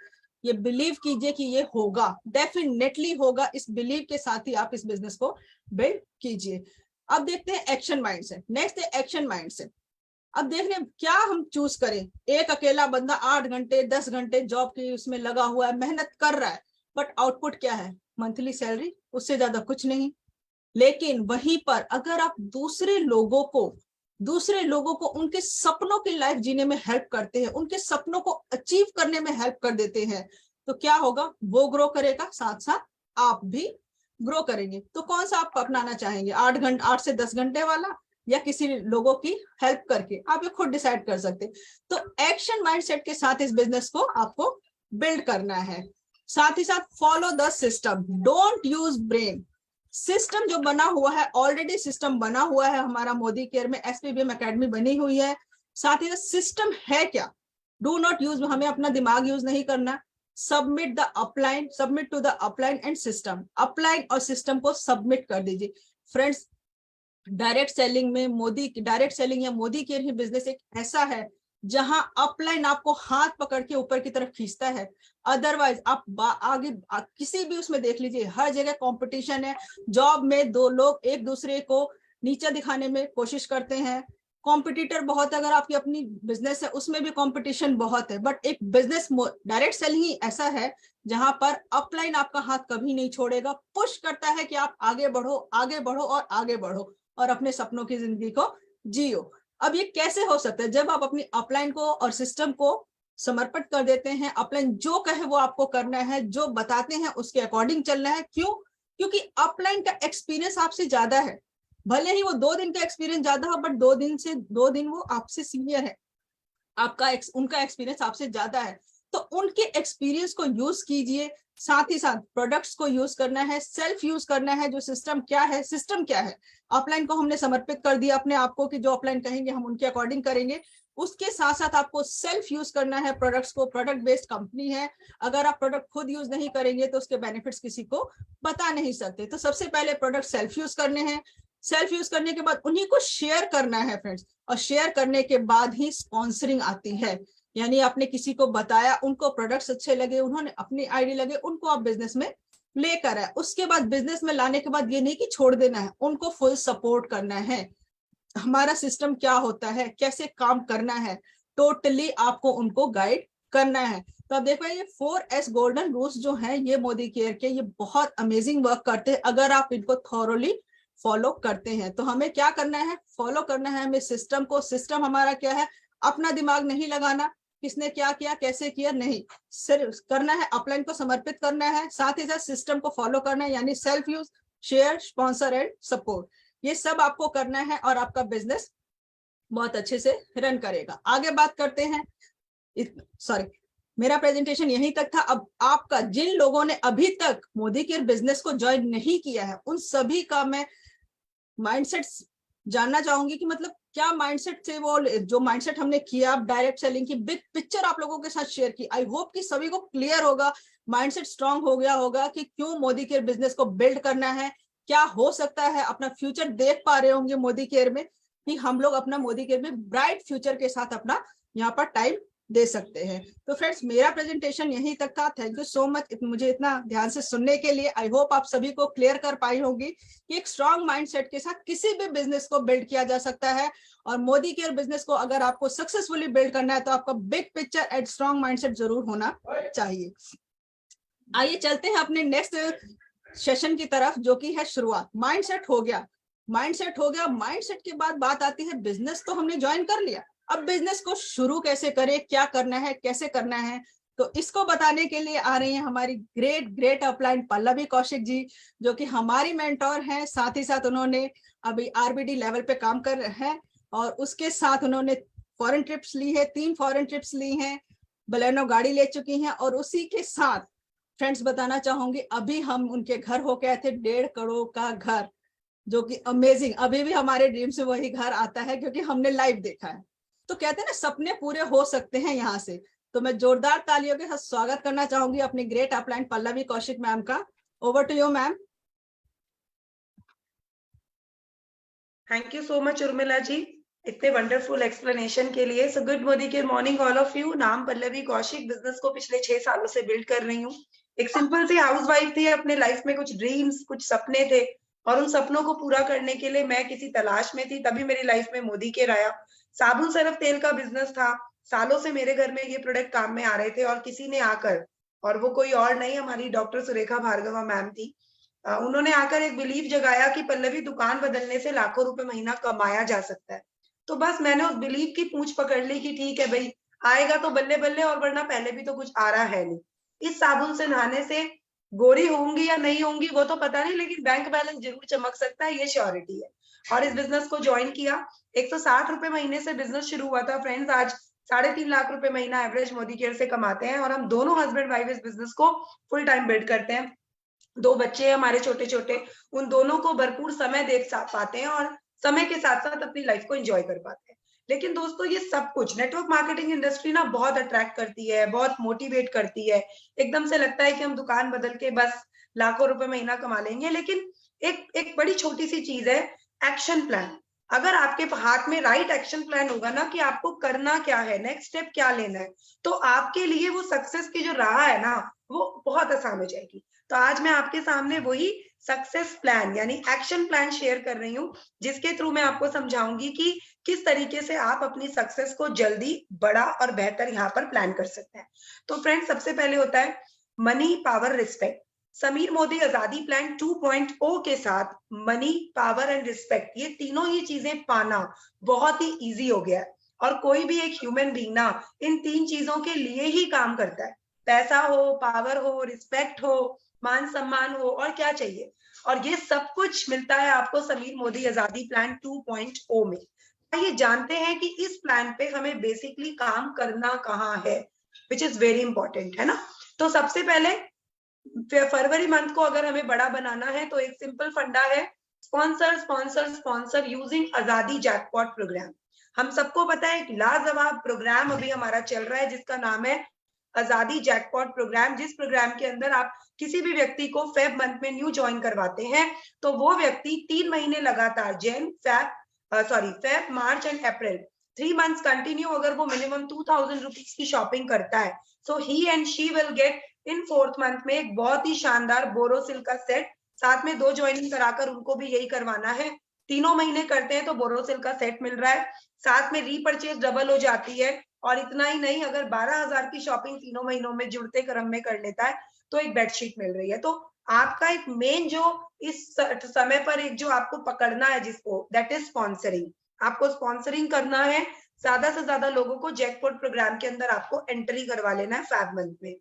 ये बिलीव कीजिए कि ये होगा, डेफिनेटली होगा। इस बिलीव के साथ ही आप इस बिजनेस को बिल्ड कीजिए। अब देखते हैं एक्शन माइंडसेट। नेक्स्ट है एक्शन माइंडसेट। अब देख रहे हैं क्या हम चूज करें। एक अकेला बंदा 8 घंटे 10 घंटे जॉब की उसमें लगा हुआ है, मेहनत कर रहा है, बट आउटपुट क्या है, मंथली सैलरी, उससे ज्यादा कुछ नहीं। लेकिन वहीं पर अगर आप दूसरे लोगों को उनके सपनों की लाइफ जीने में हेल्प करते हैं, उनके सपनों को अचीव करने में हेल्प कर देते हैं, तो क्या होगा, वो ग्रो करेगा, साथ साथ आप भी ग्रो करेंगे। तो कौन सा आप अपनाना चाहेंगे, 8 से 10 घंटे वाला, या किसी लोगों की हेल्प करके, आप ये खुद डिसाइड कर सकते हैं। तो एक्शन माइंडसेट के साथ इस बिजनेस को आपको बिल्ड करना है। साथ ही साथ follow the system, don't use brain. System जो बना हुआ है, ऑलरेडी सिस्टम बना हुआ है हमारा मोदी केयर में, एसपीबीएम एकेडमी बनी हुई है। साथ ही साथ सिस्टम है क्या, डू नॉट यूज, हमें अपना दिमाग यूज नहीं करना। Submit the upline, submit to the upline and system, upline और सिस्टम को सबमिट कर दीजिए। फ्रेंड्स, डायरेक्ट सेलिंग में डायरेक्ट सेलिंग या मोदी केयर ही बिजनेस एक ऐसा है जहां अपलाइन आपको हाथ पकड़ के ऊपर की तरफ खींचता है। अदरवाइज आप आगे किसी भी उसमें देख लीजिए, हर जगह कंपटीशन है। जॉब में दो लोग एक दूसरे को नीचा दिखाने में कोशिश करते हैं, कॉम्पिटिटर बहुत है। अगर आपकी अपनी बिजनेस है उसमें भी कंपटीशन बहुत है, बट एक बिजनेस डायरेक्ट सेलिंग ही ऐसा है जहां पर अपलाइन आपका हाथ कभी नहीं छोड़ेगा, पुश करता है कि आप आगे बढ़ो, आगे बढ़ो और आगे बढ़ो और अपने सपनों की जिंदगी को जियो। अब ये कैसे हो सकता है? जब आप अपनी अपलाइन को और सिस्टम को समर्पित कर देते हैं, अपलाइन जो कहे वो आपको करना है, जो बताते हैं उसके अकॉर्डिंग चलना है। क्यों? क्योंकि अपलाइन का एक्सपीरियंस आपसे ज्यादा है। भले ही वो 2 दिन का एक्सपीरियंस ज्यादा हो, बट 2 दिन वो आपसे सीनियर है, उनका एक्सपीरियंस आपसे ज्यादा है। तो उनके एक्सपीरियंस को यूज कीजिए, साथ ही साथ प्रोडक्ट्स को यूज करना है, सेल्फ यूज करना है। जो सिस्टम क्या है, सिस्टम क्या है, अपलाइन को हमने समर्पित कर दिया अपने आप को कि जो अपलाइन कहेंगे हम उनके अकॉर्डिंग करेंगे। उसके साथ साथ आपको सेल्फ यूज करना है प्रोडक्ट्स को। प्रोडक्ट बेस्ड कंपनी है, अगर आप प्रोडक्ट खुद यूज नहीं करेंगे तो उसके बेनिफिट्स किसी को बता नहीं सकते। तो सबसे पहले प्रोडक्ट सेल्फ यूज करने हैं, सेल्फ यूज करने के बाद उन्हीं को शेयर करना है फ्रेंड्स, और शेयर करने के बाद ही स्पॉन्सरिंग आती है। यानी आपने किसी को बताया, उनको प्रोडक्ट्स अच्छे लगे, उन्होंने अपनी आईडी लगे, उनको आप बिजनेस में लेकर आए। उसके बाद बिजनेस में लाने के बाद ये नहीं कि छोड़ देना है, उनको फुल सपोर्ट करना है। हमारा सिस्टम क्या होता है, कैसे काम करना है, टोटली आपको उनको गाइड करना है। तो आप देखो ये 4S गोल्डन रूल्स जो हैं, ये मोदी केयर के, ये बहुत अमेजिंग वर्क करते हैं अगर आप इनको थॉरोली फॉलो करते हैं। तो हमें क्या करना है, फॉलो करना है हमें सिस्टम को। सिस्टम हमारा क्या है, अपना दिमाग नहीं लगाना, किसने क्या किया कैसे किया नहीं, सिर्फ करना है अपलाइन को समर्पित करना है, साथ ही साथ सिस्टम को फॉलो करना है, यानी self use, share, sponsor and support. ये सब आपको करना है और आपका बिजनेस बहुत अच्छे से रन करेगा। आगे बात करते हैं। सॉरी, मेरा प्रेजेंटेशन यहीं तक था। अब आपका जिन लोगों ने अभी तक मोदी केयर बिजनेस को ज्वाइन नहीं किया है, उन सभी का मैं माइंडसेट जानना चाहूंगी कि मतलब क्या माइंडसेट से वो जो माइंडसेट हमने किया डायरेक्ट सेलिंग की, बिग पिक्चर आप लोगों के साथ शेयर की। आई होप कि सभी को क्लियर होगा, माइंडसेट स्ट्रांग हो गया होगा कि क्यों मोदी केयर बिजनेस को बिल्ड करना है, क्या हो सकता है, अपना फ्यूचर देख पा रहे होंगे मोदी केयर में, कि हम लोग अपना मोदी केयर में ब्राइट फ्यूचर के साथ अपना यहाँ पर टाइम दे सकते हैं। तो फ्रेंड्स, मेरा प्रेजेंटेशन यहीं तक था। थैंक यू सो मच मुझे इतना ध्यान से सुनने के लिए। आई होप आप सभी को क्लियर कर पाई होंगी कि एक स्ट्रांग माइंडसेट के साथ किसी भी बिजनेस को बिल्ड किया जा सकता है। और मोदी केयर बिजनेस को अगर आपको सक्सेसफुली बिल्ड करना है तो आपका big picture and strong mindset जरूर होना चाहिए। आइए चलते हैं अपने नेक्स्ट सेशन की तरफ, जो कि है शुरुआत। माइंडसेट हो गया, माइंडसेट हो गया। माइंडसेट के बाद बात आती है बिजनेस तो हमने ज्वाइन कर लिया, अब बिजनेस को शुरू कैसे करें, क्या करना है, कैसे करना है। तो इसको बताने के लिए आ रही हैं हमारी great great upline Pallavi Kaushik ji, जो कि हमारी मेंटोर हैं। साथ ही साथ उन्होंने अभी आरबीडी लेवल पे काम कर रहे हैं, और उसके साथ उन्होंने फॉरेन ट्रिप्स ली है, 3 फॉरेन ट्रिप्स ली हैं, बलेनो गाड़ी ले चुकी हैं। और उसी के साथ फ्रेंड्स बताना चाहूंगी, अभी हम उनके घर होके आए थे, 1.5 करोड़ का घर, जो कि अमेजिंग। अभी भी हमारे ड्रीम से वही घर आता है क्योंकि हमने लाइव देखा है। तो कहते हैं ना, सपने पूरे हो सकते हैं यहाँ से। तो मैं जोरदार तालियों के साथ स्वागत करना चाहूंगी अपनी great upline Pallavi Kaushik ma'am का। Over to you ma'am. Thank you so much Urmila ji, इतने वंडरफुल एक्सप्लेनेशन के लिए। सो गुड मोदी के मॉर्निंग ऑल ऑफ यू। नाम पल्लवी कौशिक, बिजनेस को पिछले 6 सालों से बिल्ड कर रही हूँ। एक सिंपल सी हाउसवाइफ थी, अपने लाइफ में कुछ ड्रीम्स, कुछ सपने थे, और उन सपनों को पूरा करने के लिए मैं किसी तलाश में थी। तभी मेरी लाइफ में मोदी केयर आया। साबुन सरफ तेल का बिजनेस था, सालों से मेरे घर में ये प्रोडक्ट काम में आ रहे थे, और किसी ने आकर, और वो कोई और नहीं हमारी डॉक्टर सुरेखा भार्गवा मैम थी, उन्होंने आकर एक बिलीव जगाया कि पल्लवी, दुकान बदलने से लाखों रुपए महीना कमाया जा सकता है। तो बस मैंने उस बिलीव की पूंछ पकड़ ली कि ठीक है भाई, आएगा तो बल्ले बल्ले, और वरना पहले भी तो कुछ आ रहा है नहीं। इस साबुन से नहाने से गोरी होंगी या नहीं होंगी वो तो पता नहीं, लेकिन बैंक बैलेंस जरूर चमक सकता है, ये श्योरिटी है। और इस बिजनेस को ज्वाइन किया। 160 रुपए महीने से बिजनेस शुरू हुआ था फ्रेंड्स, आज 3.5 लाख रुपए महीना एवरेज मोदी केयर से कमाते हैं। और हम दोनों हस्बैंड वाइफ इस बिजनेस को फुल टाइम बिल्ड करते हैं। 2 बच्चे हैं हमारे छोटे छोटे, उन दोनों को भरपूर समय दे पाते हैं, और समय के साथ साथ अपनी लाइफ को एंजॉय कर पाते हैं। लेकिन दोस्तों, ये सब कुछ नेटवर्क मार्केटिंग इंडस्ट्री ना बहुत अट्रैक्ट करती है, बहुत मोटिवेट करती है। एकदम से लगता है कि हम दुकान बदल के बस लाखों रुपए महीना कमा लेंगे, लेकिन एक एक बड़ी छोटी सी चीज है, एक्शन प्लान। अगर आपके हाथ में राइट एक्शन प्लान होगा ना कि आपको करना क्या है, नेक्स्ट स्टेप क्या लेना है, तो आपके लिए वो सक्सेस की जो राह है ना वो बहुत आसान हो जाएगी। तो आज मैं आपके सामने वही सक्सेस प्लान यानी एक्शन प्लान शेयर कर रही हूँ, जिसके थ्रू मैं आपको समझाऊंगी कि किस तरीके से आप अपनी सक्सेस को जल्दी, बड़ा और बेहतर यहाँ पर प्लान कर सकते हैं। तो फ्रेंड्स, सबसे पहले होता है money, power, respect. Sameer Modi आजादी प्लान 2.0 के साथ मनी, पावर एंड रिस्पेक्ट, ये तीनों ही चीजें पाना बहुत ही इजी हो गया है। और कोई भी एक ह्यूमन बीइंग ना इन तीन चीजों के लिए ही काम करता है। पैसा हो, पावर हो, रिस्पेक्ट हो, मान सम्मान हो, और क्या चाहिए। और ये सब कुछ मिलता है आपको समीर मोदी आजादी प्लान 2.0 में। आइए जानते हैं कि इस प्लान पे हमें बेसिकली काम करना कहाँ है, विच इज वेरी इंपॉर्टेंट, है ना। तो सबसे पहले फरवरी मंथ को अगर हमें बड़ा बनाना है तो एक सिंपल फंडा है, स्पॉन्सर स्पॉन्सर स्पॉन्सर यूजिंग आजादी जैकपॉट प्रोग्राम। हम सबको पता है कि लाजवाब प्रोग्राम अभी हमारा चल रहा है जिसका नाम है आजादी जैकपॉट प्रोग्राम, जिस प्रोग्राम के अंदर आप किसी भी व्यक्ति को फेब मंथ में न्यू ज्वाइन करवाते हैं तो वो व्यक्ति 3 महीने लगातार Feb, March and April 3 months continue अगर वो मिनिमम 2000 रुपीज की शॉपिंग करता है, so he and she will get in 4th month में एक बहुत ही शानदार बोरोसिल का सेट, साथ में 2 ज्वाइनिंग कराकर उनको भी यही करवाना है। तीनों महीने करते हैं तो बोरोसिल का सेट मिल रहा है, साथ में रीपरचेज डबल हो जाती है। और इतना ही नहीं, अगर 12,000 की शॉपिंग तीनों महीनों में जुड़ते क्रम में कर लेता है तो एक बेडशीट मिल रही है। तो आपका एक मेन जो इस समय पर एक जो आपको पकड़ना है जिसको, दैट इज स्पॉन्सरिंग। आपको स्पॉन्सरिंग करना है, ज्यादा से ज्यादा लोगों को जैकपॉट प्रोग्राम के अंदर आपको एंट्री करवा लेना है फेब मंथ में।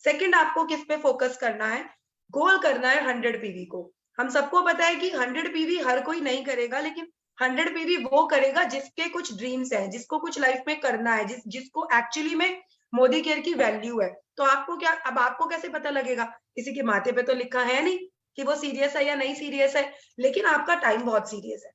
सेकंड, आपको किस पे फोकस करना है, गोल करना है 100 पीवी को। हम सबको पता है कि 100 पीवी हर कोई नहीं करेगा, लेकिन 100 पीवी वो करेगा जिसके कुछ ड्रीम्स हैं, जिसको कुछ लाइफ में करना है, जिसको एक्चुअली में मोदी केयर की वैल्यू है। तो आपको क्या, अब आपको कैसे पता लगेगा, किसी के माथे पे तो लिखा है नहीं कि वो सीरियस है या नहीं सीरियस है, लेकिन आपका टाइम बहुत सीरियस है,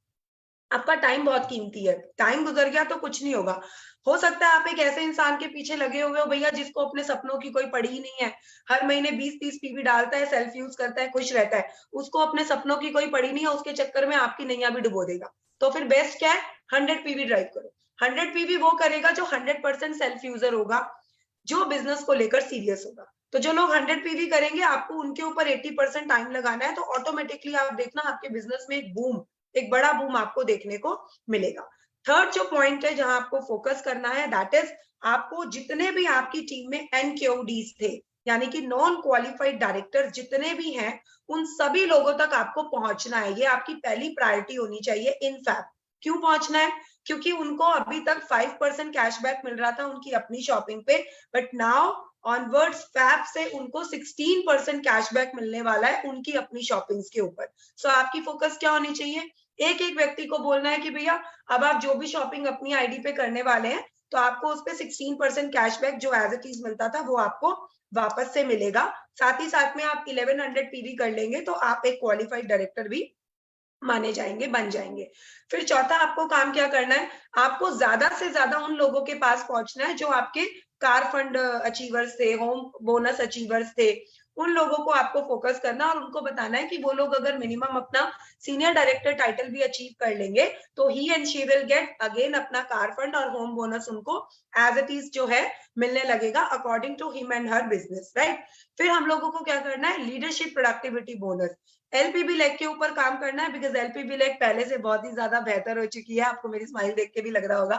आपका टाइम बहुत कीमती है। टाइम गुजर गया तो कुछ नहीं होगा। हो सकता है आप एक ऐसे इंसान के पीछे लगे हुए हो भैया जिसको अपने सपनों की कोई पड़ी ही नहीं है, हर महीने 20-30 पीवी डालता है, सेल्फ यूज करता है, खुश रहता है, उसको अपने सपनों की कोई पड़ी नहीं है, उसके चक्कर में आपकी नैया भी डुबो देगा। तो फिर बेस्ट क्या है, 100 पीवी ड्राइव करो। 100 पीवी वो करेगा जो 100% सेल्फ यूजर होगा, जो बिजनेस को लेकर सीरियस होगा। तो जो लोग 100 पीवी करेंगे, आपको उनके ऊपर 80% टाइम लगाना है, तो ऑटोमेटिकली आप देखना आपके बिजनेस में एक बड़ा बूम आपको देखने को मिलेगा। थर्ड जो पॉइंट है जहां आपको फोकस करना है, दैट इज आपको जितने भी आपकी टीम में एनक्यूडीज थे, यानी कि नॉन क्वालिफाइड डायरेक्टर जितने भी हैं, उन सभी लोगों तक आपको पहुंचना है। ये आपकी पहली प्रायोरिटी होनी चाहिए इन फैब। क्यों पहुंचना है, क्योंकि उनको अभी तक 5% कैशबैक मिल रहा था उनकी अपनी शॉपिंग पे, बट नाउ ऑनवर्ड्स फैब से उनको 16% कैशबैक मिलने वाला है उनकी अपनी शॉपिंग्स के ऊपर। सो आपकी फोकस क्या होनी चाहिए, एक एक व्यक्ति को बोलना है कि भैया अब आप जो भी शॉपिंग अपनी आईडी पे करने वाले हैं तो आपको उस पे 16% कैशबैक जो एज इट इज मिलता था वो आपको वापस से मिलेगा। साथ ही साथ में आप 1100 पीवी कर लेंगे तो आप एक क्वालिफाइड डायरेक्टर भी माने जाएंगे, बन जाएंगे। फिर चौथा आपको काम क्या करना है, आपको ज्यादा से ज्यादा उन लोगों के पास पहुंचना है जो आपके कार फंड अचीवर्स थे, होम बोनस अचीवर्स थे, उन लोगों को आपको फोकस करना और उनको बताना है कि वो लोग अगर मिनिमम अपना सीनियर डायरेक्टर टाइटल भी अचीव कर लेंगे तो ही and she will get again अपना कार फंड और होम बोनस उनको एज इट इज जो है मिलने लगेगा according to him and her business, right. फिर हम लोगों को क्या करना है, leadership productivity bonus, LPB leg के ऊपर काम करना है, बिकॉज एलपीबी लेग पहले से बहुत ही ज्यादा बेहतर हो चुकी है, आपको मेरी स्माइल देख के भी लग रहा होगा।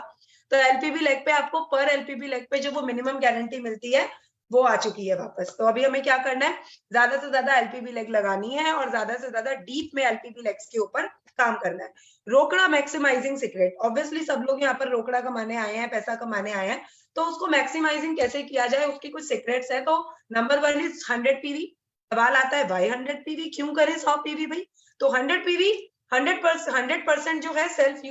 तो एलपीबी लेग पे आपको पर एलपीबी लेग पे जो वो मिनिमम गारंटी मिलती है वो आ चुकी है वापस। तो अभी हमें क्या करना है, ज्यादा से ज्यादा एलपीबी लेग लगानी है और ज्यादा से ज्यादा डीप में एलपीबी लेग्स के ऊपर काम करना है। रोकड़ा मैक्सिमाइजिंग सीक्रेट, ऑब्वियसली सब लोग यहाँ पर रोकड़ा कमाने आए हैं, पैसा कमाने आए हैं, तो उसको मैक्सिमाइजिंग कैसे किया जाए उसकी कुछ सीक्रेट्स है। तो नंबर 1 इज 100 पीवी। सवाल आता है भाई 100 पीवी क्यों करें 100 पीवी भाई, तो 100 पीवी 100% जो है सेल्फ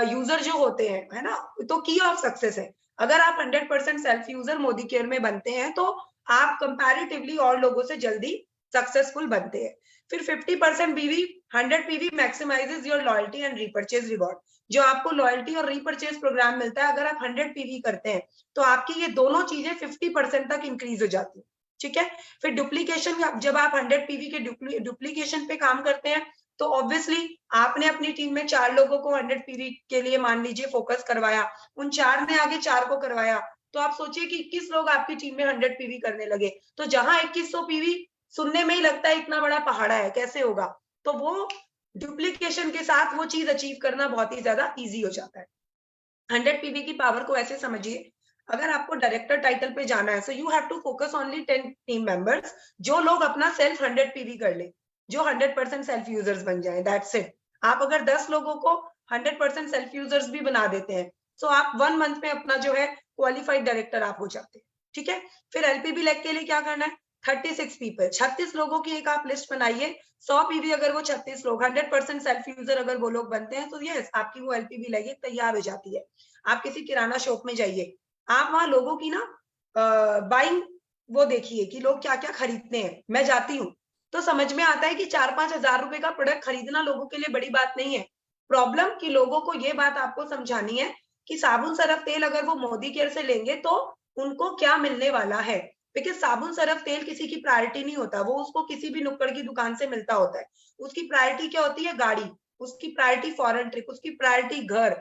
यूजर जो होते हैं, है ना, तो की ऑफ सक्सेस है। अगर आप 100% सेल्फ यूजर मोदी केयर में बनते हैं तो आप कंपैरेटिवली और लोगों से जल्दी सक्सेसफुल बनते हैं। फिर 50% BV 100 PV maximizes your loyalty and repurchase reward, जो आपको लॉयल्टी और रीपरचेज प्रोग्राम मिलता है अगर आप 100 पीवी करते हैं तो आपकी ये दोनों चीजें 50% तक इंक्रीज हो जाती है, ठीक है। फिर डुप्लीकेशन, जब आप 100 पीवी के डुप्लीकेशन पे काम करते हैं तो ऑब्वियसली आपने अपनी टीम में 4 लोगों को 100 पीवी के लिए मान लीजिए फोकस करवाया, उन 4 ने आगे 4 को करवाया, तो आप सोचिए कि 21 लोग आपकी टीम में 100 पीवी करने लगे। तो जहां 2100 पीवी सुनने में ही लगता है इतना बड़ा पहाड़ा है, कैसे होगा, तो वो डुप्लीकेशन के साथ वो चीज अचीव करना बहुत ही ज्यादा इजी हो जाता है। 100 पीवी की पावर को ऐसे समझिए, अगर आपको डायरेक्टर टाइटल पे जाना है, so you have to focus only 10 team members, जो लोग अपना सेल्फ 100 पीवी कर ले, जो 100% सेल्फ यूजर्स बन जाए, दैट्स इट। आप अगर 10 लोगों को 100% सेल्फ यूजर्स भी बना देते हैं, तो आप 1 मंथ में अपना जो है क्वालिफाइड डायरेक्टर आप हो जाते हैं, ठीक है। फिर एलपीबी लेग के लिए क्या करना है, 36 पीपल, 36 लोगों की एक आप लिस्ट बनाइए, 100 पीवी अगर वो 36 लोग 100% सेल्फ यूजर अगर वो लोग बनते हैं, तो यस आपकी वो एलपीबी लेग तैयार हो जाती है। आप किसी किराना शॉप में जाइए, आप वहां लोगों की ना बाइंग वो देखिए कि लोग क्या क्या खरीदते हैं। मैं जाती हूँ तो समझ में आता है कि 4-5 हजार रुपए का प्रोडक्ट खरीदना लोगों के लिए बड़ी बात नहीं है। प्रॉब्लम कि लोगों को ये बात आपको समझानी है कि साबुन सरफ तेल अगर वो मोदी केयर से लेंगे तो उनको क्या मिलने वाला है, बिकॉज साबुन सरफ तेल किसी की प्रायोरिटी नहीं होता, वो उसको किसी भी नुक्कड़ की दुकान से मिलता होता है। उसकी प्रायोरिटी क्या होती है, गाड़ी, उसकी प्रायोरिटी फॉरेन ट्रिप, उसकी प्रायोरिटी घर,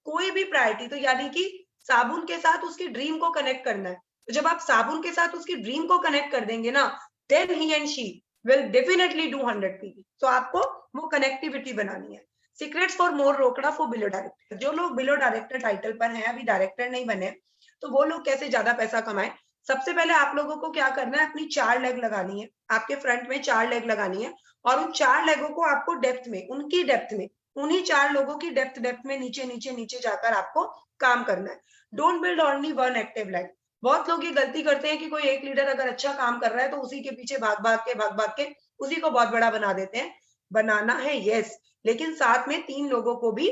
कोई भी प्रायोरिटी। तो यानी कि साबुन के साथ उसकी ड्रीम को कनेक्ट करना है। तो जब आप साबुन के साथ उसकी ड्रीम को कनेक्ट कर देंगे ना, then he and she will definitely do 100 PV. तो आपको वो कनेक्टिविटी बनानी है। सीक्रेट्स फॉर मोर रोकड़ा फॉर बिलो डायरेक्टर, जो लोग बिलो डायरेक्टर टाइटल पर हैं, अभी डायरेक्टर नहीं बने, तो वो लोग कैसे ज्यादा पैसा कमाएं। सबसे पहले आप लोगों को क्या करना है, अपनी 4 लेग लगानी है, आपके फ्रंट में 4 लेग लगानी है, और उन 4 लेगों को आपको डेप्थ में, उनकी डेप्थ में, उन्हीं 4 लोगों की डेप्थ में नीचे नीचे नीचे जाकर आपको काम करना है। Don't build only one active leg. बहुत लोग ये गलती करते हैं कि कोई एक लीडर अगर अच्छा काम कर रहा है तो उसी के पीछे भाग भाग के उसी को बहुत बड़ा बना देते हैं। बनाना है यस, लेकिन साथ में 3 लोगों को भी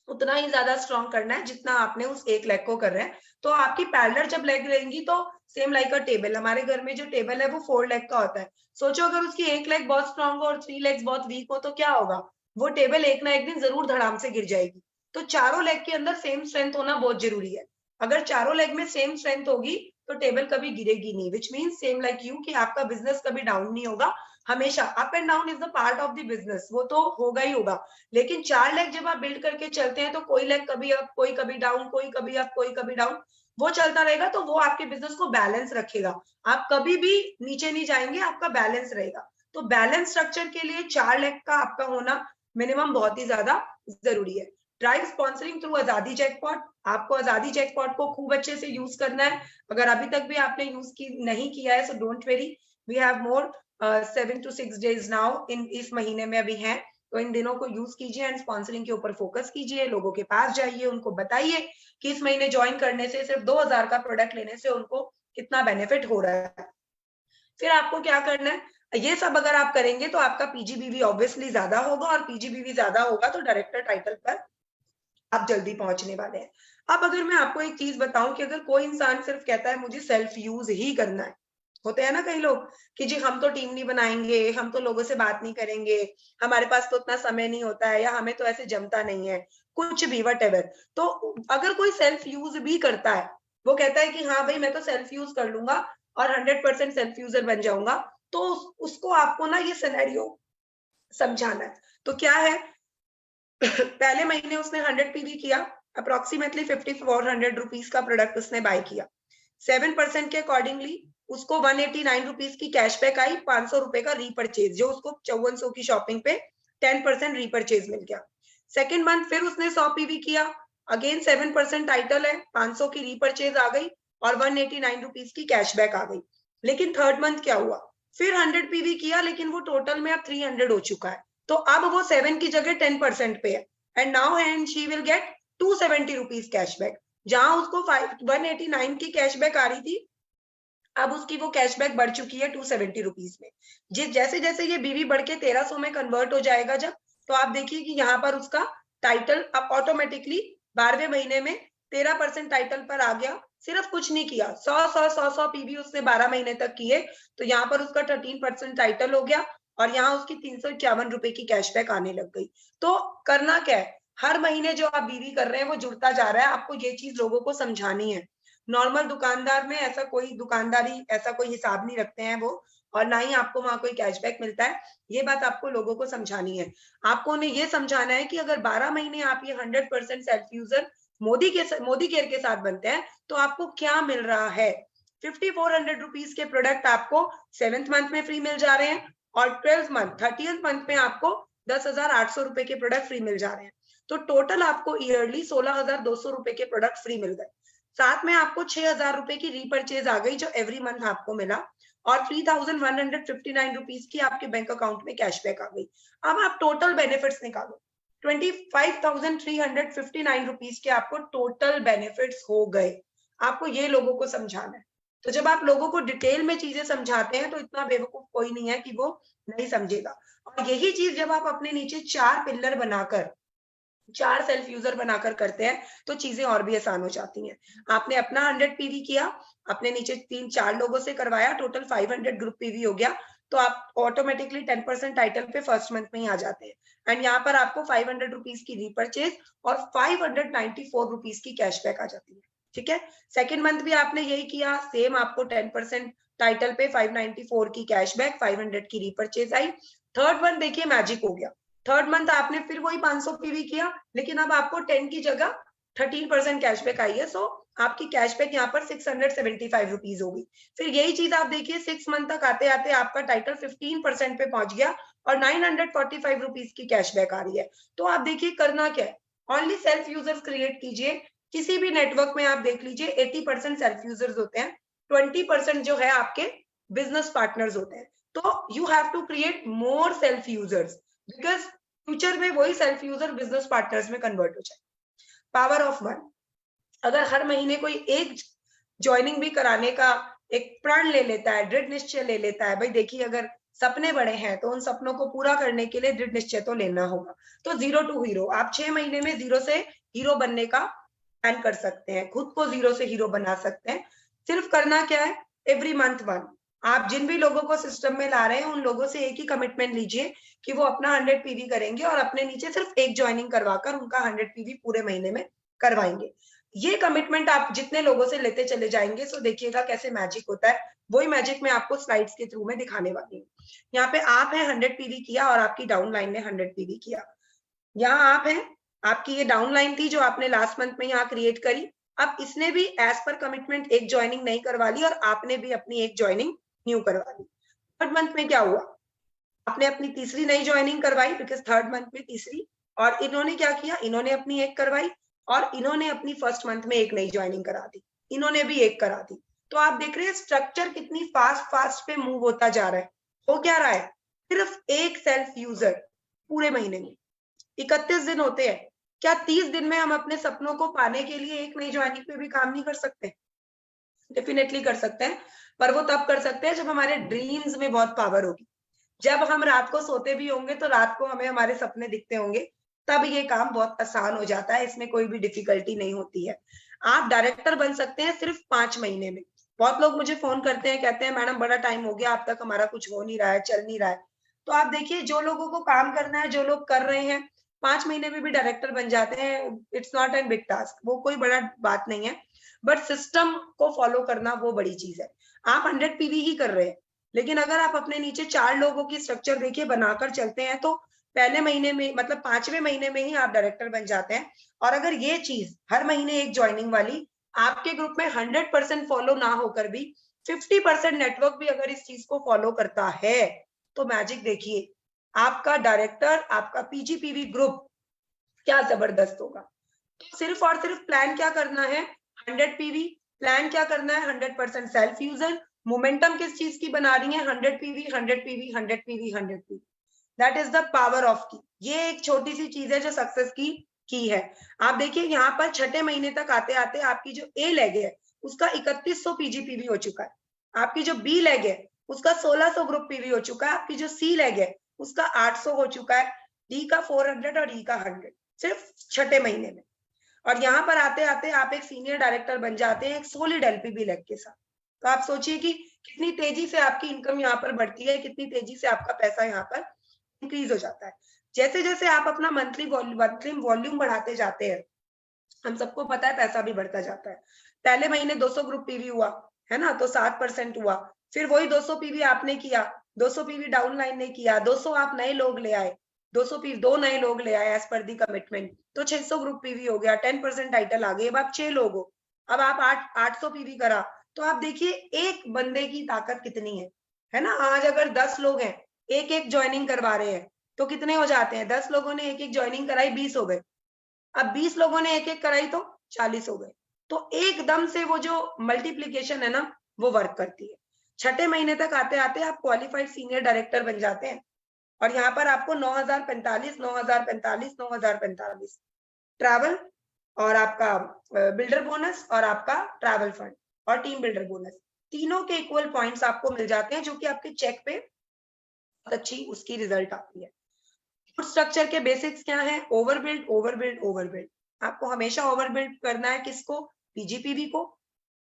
उतना ही ज्यादा स्ट्रॉन्ग करना है जितना आपने उस एक लेग को कर रहे हैं। तो आपकी पैरेलल जब लेग रहेंगी तो सेम लाइक अ टेबल, हमारे घर में जो टेबल है वो 4 लेग का होता है। सोचो अगर उसकी एक लेग बहुत स्ट्रॉन्ग हो और 3 लेग्स बहुत वीक हो तो क्या होगा, वो टेबल एक ना एक दिन जरूर धड़ाम से गिर जाएगी। तो चारों लेग के अंदर सेम स्ट्रेंथ होना बहुत जरूरी है। अगर चारों लेग में सेम स्ट्रेंथ होगी तो टेबल कभी गिरेगी नहीं, which mean same like you, कि आपका बिजनेस कभी डाउन नहीं होगा। हमेशा up and down is the part of the business, वो तो होगा ही होगा, लेकिन 4 लेग जब आप बिल्ड करके चलते हैं तो कोई लेग कभी अप, कोई कभी डाउन, कोई कभी अप, कोई कभी डाउन, वो चलता रहेगा। तो वो आपके बिजनेस को बैलेंस रखेगा, आप कभी भी नीचे नहीं जाएंगे, आपका बैलेंस रहेगा। तो बैलेंस स्ट्रक्चर के लिए 4 लेग का आपका होना मिनिमम बहुत ही ज्यादा जरूरी है। ड्राइव स्पॉन्सरिंग थ्रू आजादी जैकपॉट, आपको आजादी जैकपॉट को खूब अच्छे से यूज करना है। अगर अभी तक भी आपने यूज नहीं किया है, so don't very, we have more 7 to 6 days now, इस महीने में अभी हैं, तो इन दिनों को यूज कीजिए एंड स्पॉन्सरिंग के ऊपर फोकस कीजिए। लोगों के पास जाइए, उनको बताइए कि इस महीने ज्वाइन करने से, सिर्फ 2000 का प्रोडक्ट लेने से उनको कितना बेनिफिट हो रहा है। फिर आपको क्या करना है, ये सब अगर आप करेंगे तो आपका पीजीबीवी ऑब्वियसली ज्यादा होगा, और पीजीबीवी ज्यादा होगा तो डायरेक्टर टाइटल पर आप जल्दी पहुंचने वाले हैं। अब अगर मैं आपको एक चीज बताऊं कि अगर कोई इंसान सिर्फ कहता है मुझे सेल्फ यूज ही करना है, होते हैं ना कई लोग कि जी हम तो टीम नहीं बनाएंगे, हम तो लोगों से बात नहीं करेंगे, हमारे पास तो उतना समय नहीं होता है, या हमें तो ऐसे जमता नहीं है, कुछ भी वटएवर। तो अगर कोई सेल्फ यूज भी करता है, वो कहता है कि हाँ भाई मैं तो सेल्फ यूज कर लूंगा और 100% सेल्फ यूजर बन जाऊंगा, तो उसको आपको ना ये सिनेरियो समझाना है। तो क्या है, पहले महीने उसने 100 पीवी किया, अप्रोक्सीमेटली 5400 रुपीज का प्रोडक्ट उसने बाय किया, 7% के अकॉर्डिंगली उसको 189 रुपीज की कैशबैक आई, 500 रुपए का रीपरचेज, जो उसको 5400 की शॉपिंग पे 10% रीपरचेज मिल गया। सेकेंड मंथ फिर उसने 100 पीवी किया, अगेन 7% टाइटल है, 500 की रीपरचेज आ गई और 189 रुपीज की कैशबैक आ गई। लेकिन थर्ड मंथ क्या हुआ, फिर 100 पीवी किया, लेकिन वो टोटल में अब 300 हो चुका है, तो अब वो 7 की जगह 10% पे है, and now and she will gate 270 rupees cashback. जहां उसको 189 की कैशबैक आ रही थी, अब उसकी वो कैशबैक बढ़ चुकी है 270 रुपीज में। जैसे जैसे ये बीवी बढ़ के 1300 में कन्वर्ट हो जाएगा जब, तो आप देखिए कि यहाँ पर उसका टाइटल अब ऑटोमेटिकली 12वें महीने में 13% टाइटल पर आ गया। सिर्फ कुछ नहीं किया, 100 पीवी उसने 12 महीने तक किए, तो यहाँ पर उसका 13% टाइटल हो गया और यहाँ उसकी 351 रुपए की कैशबैक आने लग गई। तो करना क्या है, हर महीने जो आप बीवी कर रहे हैं वो जुड़ता जा रहा है, आपको ये चीज लोगों को समझानी है। नॉर्मल दुकानदार में ऐसा कोई दुकानदारी, ऐसा कोई हिसाब नहीं रखते हैं वो और ना ही आपको वहां कोई कैशबैक मिलता है। ये बात आपको लोगों को समझानी है। आपको उन्हें ये समझाना है कि अगर 12 महीने आप ये 100% सेल्फ यूजर मोदी केयर के साथ बनते हैं तो आपको क्या मिल रहा है। 5400 रुपीज के प्रोडक्ट आपको 7th मंथ में फ्री मिल जा रहे हैं और 12th मंथ 30th मंथ में आपको 10,800 रुपए के प्रोडक्ट फ्री मिल जा रहे हैं। तो टोटल आपको ईयरली 16,200 रुपए के प्रोडक्ट फ्री मिल गए। साथ में आपको 6,000 रुपए की रीपर्चेज आ गई जो एवरी मंथ आपको मिला और 3,159 रुपीज की आपके बैंक अकाउंट में कैशबैक आ गई। अब आप टोटल बेनिफिट्स निकालो, 25,359 रुपीज के आपको टोटल बेनिफिट्स हो गए। आपको ये लोगों को समझाना है। तो जब आप लोगों को डिटेल में चीजें समझाते हैं तो इतना बेवकूफ कोई नहीं है कि वो नहीं समझेगा। और यही चीज जब आप अपने नीचे 4 पिलर बनाकर 4 सेल्फ यूजर बनाकर करते हैं तो चीजें और भी आसान हो जाती हैं। आपने अपना 100 पीवी किया, अपने नीचे 3-4 लोगों से करवाया, टोटल 500 ग्रुप पीवी हो गया, तो आप ऑटोमेटिकली 10% टाइटल पे फर्स्ट मंथ में ही आ जाते हैं। एंड यहाँ पर आपको 500 रुपीज की रीपर्चेज और 594 रुपीज की कैशबैक आ जाती है। ठीक है, सेकेंड मंथ भी आपने यही किया, सेम आपको 10% टाइटल पे 594 की कैशबैक, 500 की रीपर्चेज आई। थर्ड मंथ देखिए मैजिक हो गया। थर्ड मंथ आपने फिर वही 500 पीवी किया, लेकिन अब आपको 10 की जगह 13% कैशबैक आई है। सो आपकी कैशबैक यहाँ पर 675 रुपीज होगी। फिर यही चीज आप देखिए 6 मंथ तक आते आते आपका टाइटल 15% पे पहुंच गया और 945 रुपीज की कैशबैक आ रही है। तो आप देखिए करना क्या है, ओनली सेल्फ यूजर्स क्रिएट कीजिए। किसी भी नेटवर्क में आप देख लीजिए 80% सेल्फ यूजर्स होते हैं, 20% जो है आपके बिजनेस पार्टनर्स होते हैं। तो you have to create more self users because future में वही सेल्फ यूजर बिजनेस पार्टनर्स में कन्वर्ट हो जाए। पावर ऑफ 1, अगर हर महीने कोई एक ज्वाइनिंग भी कराने का एक प्रण ले लेता है, दृढ़ निश्चय ले लेता है, भाई देखिए अगर सपने बड़े हैं तो उन सपनों को पूरा करने के लिए दृढ़ निश्चय तो लेना होगा। तो 0 टू हीरो, आप 6 महीने में 0 से हीरो बनने का प्लान कर सकते हैं, खुद को 0 से हीरो बना सकते हैं। सिर्फ करना क्या है, एवरी मंथ 1, आप जिन भी लोगों को सिस्टम में ला रहे हैं उन लोगों से एक ही कमिटमेंट लीजिए कि वो अपना 100 पीवी करेंगे और अपने नीचे सिर्फ एक ज्वाइनिंग करवाकर उनका 100 पीवी पूरे महीने में करवाएंगे। ये कमिटमेंट आप जितने लोगों से लेते चले जाएंगे सो देखिएगा कैसे मैजिक होता है। वही मैजिक मैं आपको स्लाइड्स के थ्रू में दिखाने वाली हूँ। यहाँ पे आप है 100 पीवी किया और आपकी डाउन लाइन ने 100 पीवी किया। यहाँ आप है, आपकी ये डाउन लाइन थी जो आपने लास्ट मंथ में यहाँ क्रिएट करी। अब इसने भी एज पर कमिटमेंट एक ज्वाइनिंग नहीं करवा ली और आपने भी अपनी एक ज्वाइनिंग न्यू करवा ली। थर्ड मंथ में क्या हुआ, आपने अपनी तीसरी नई ज्वाइनिंग करवाई बिकॉज थर्ड मंथ में तीसरी, और इन्होंने क्या किया, इन्होंने अपनी एक करवाई और इन्होंने अपनी फर्स्ट मंथ में एक नई ज्वाइनिंग करा दी, इन्होंने भी एक करा दी। तो आप देख रहे हैं स्ट्रक्चर कितनी फास्ट पे मूव होता जा रहा है। हो क्या रहा है, सिर्फ एक सेल्फ यूजर पूरे महीने में 31 दिन होते हैं, क्या 30 दिन में हम अपने सपनों को पाने के लिए एक नई ज्वाइनिंग पे भी काम नहीं कर सकते? डेफिनेटली कर सकते हैं, पर वो तब कर सकते हैं जब हमारे ड्रीम्स में बहुत पावर होगी। जब हम रात को सोते भी होंगे तो रात को हमें हमारे सपने दिखते होंगे, तब ये काम बहुत आसान हो जाता है, इसमें कोई भी डिफिकल्टी नहीं होती है। आप डायरेक्टर बन सकते हैं सिर्फ 5 महीने में। बहुत लोग मुझे फोन करते हैं, कहते हैं मैडम बड़ा टाइम हो गया, अब तक हमारा कुछ हो नहीं रहा है, चल नहीं रहा है। तो आप देखिए जो लोगों को काम करना है, जो लोग कर रहे हैं, 5 महीने में भी डायरेक्टर बन जाते हैं। It's not an big task, वो कोई बड़ा बात नहीं है, बट सिस्टम को फॉलो करना वो बड़ी चीज है। आप 100 पीवी ही कर रहे हैं, लेकिन अगर आप अपने नीचे 4 लोगों की स्ट्रक्चर देखिए बनाकर चलते हैं तो पहले महीने में मतलब 5वें महीने में ही आप डायरेक्टर बन जाते हैं। और अगर ये चीज हर महीने एक ज्वाइनिंग वाली आपके ग्रुप में 100% फॉलो ना होकर भी 50% नेटवर्क भी अगर इस चीज को फॉलो करता है तो मैजिक देखिए, आपका डायरेक्टर, आपका पीजीपीवी ग्रुप क्या जबरदस्त होगा। तो सिर्फ और सिर्फ प्लान क्या करना है, 100 पीवी, प्लान क्या करना है, 100% सेल्फ यूजर। मोमेंटम किस चीज की बना रही है, 100 PV 100 PV 100 PV 100 PV. That is the power of की। ये एक छोटी सी चीज है जो सक्सेस की है। आप देखिए यहाँ पर 6ठे महीने तक आते आते आपकी जो ए लेग है उसका 3100 पीजीपीवी हो चुका है, आपकी जो बी लेग है उसका 1600 ग्रुप पीवी हो चुका है, आपकी जो सी लेग है उसका 800 हो चुका है, डी का 400 और ई का 100, सिर्फ 6ठे महीने में। और यहाँ पर आते आते आप एक सीनियर डायरेक्टर बन जाते हैं एक सोलिड एलपीबी लेग के साथ। तो आप सोचिए कि कितनी तेजी से आपकी इनकम यहाँ पर बढ़ती है, कितनी तेजी से आपका पैसा यहाँ पर इंक्रीज हो जाता है। जैसे जैसे आप अपना मंथली वॉल्यूम बढ़ाते जाते हैं, हम सबको पता है पैसा भी बढ़ता जाता है। पहले महीने 200 ग्रुप पीवी हुआ है ना, तो 7% हुआ, फिर वही 200 पीवी आपने किया, 200 पीवी डाउनलाइन ने किया, 200 आप नए लोग ले आए, 200 पीवी 2 नए लोग ले आए एज पर दी कमिटमेंट, तो 600 ग्रुप पीवी हो गया, 10% टाइटल आ गई। अब आप 6 लोग हो, अब आप 800 पीवी करा, तो आप देखिए एक बंदे की ताकत कितनी है ना। आज अगर 10 लोग हैं, एक एक ज्वाइनिंग करवा रहे हैं, तो कितने हो जाते हैं? 10 लोगों ने एक एक ज्वाइनिंग कराई, 20 हो गए। अब 20 लोगों ने एक एक कराई तो 40 हो गए। तो एकदम से वो जो मल्टीप्लीकेशन है ना, वो वर्क करती है। छठे महीने तक आते आते आप क्वालिफाइड सीनियर डायरेक्टर बन जाते हैं, और यहाँ पर आपको 9045 9045 9045 ट्रैवल और आपका बिल्डर बोनस और आपका ट्रैवल फंड और टीम बिल्डर बोनस, तीनों के इक्वल पॉइंट्स आपको मिल जाते हैं, जो कि आपके चेक पे अच्छी उसकी रिजल्ट आती है। स्ट्रक्चर के बेसिक्स क्या है? ओवरबिल्ड ओवरबिल्ड ओवरबिल्ड। आपको हमेशा ओवरबिल्ड करना है, किसको? पीजीपीवी को,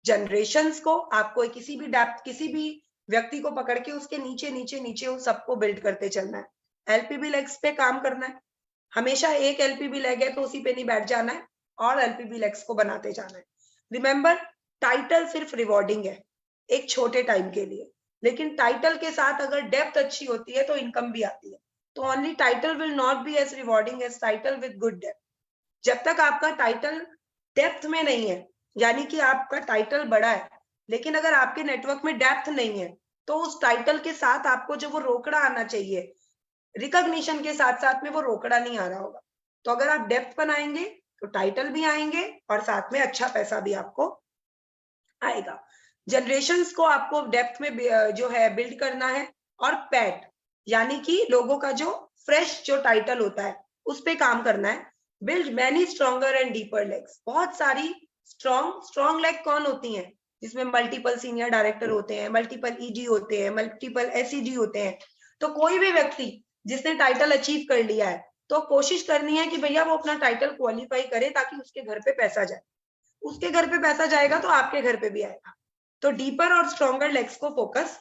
जनरेशंस को। आपको किसी भी डेप्थ, किसी भी व्यक्ति को पकड़ के उसके नीचे नीचे नीचे उस सबको बिल्ड करते चलना है। एलपीबी लेग्स पे काम करना है, हमेशा एक एलपीबी लेग है तो उसी पे नहीं बैठ जाना है, और एलपीबी लेग्स को बनाते जाना है। रिमेंबर, टाइटल सिर्फ रिवॉर्डिंग है एक छोटे टाइम के लिए, लेकिन टाइटल के साथ अगर डेप्थ अच्छी होती है तो इनकम भी आती है। तो only title will not be as rewarding as title with good depth. जब तक आपका टाइटल डेप्थ में नहीं है, यानी कि आपका टाइटल बड़ा है, लेकिन अगर आपके नेटवर्क में डेप्थ नहीं है, तो उस टाइटल के साथ आपको जो वो रोकड़ा आना चाहिए, रिकॉग्निशन के साथ साथ में वो रोकड़ा नहीं आ रहा होगा। तो अगर आप डेप्थ बनाएंगे तो टाइटल भी आएंगे और साथ में अच्छा पैसा भी आपको आएगा। जनरेशंस को आपको डेप्थ में जो है बिल्ड करना है, और पैट यानी कि लोगों का जो फ्रेश जो टाइटल होता है उस पे काम करना है। Build many stronger and deeper legs. बहुत सारी स्ट्रॉन्ग लेग कौन होती हैं? जिसमें मल्टीपल सीनियर डायरेक्टर होते हैं, मल्टीपल ईजी होते हैं, मल्टीपल एसईजी होते हैं। तो कोई भी व्यक्ति जिसने टाइटल अचीव कर लिया है, तो कोशिश करनी है कि भैया वो अपना टाइटल क्वालिफाई करे, ताकि उसके घर पे पैसा जाए। उसके घर पे पैसा जाएगा तो आपके घर पे भी आएगा। तो डीपर और स्ट्रॉन्गर लेग्स को फोकस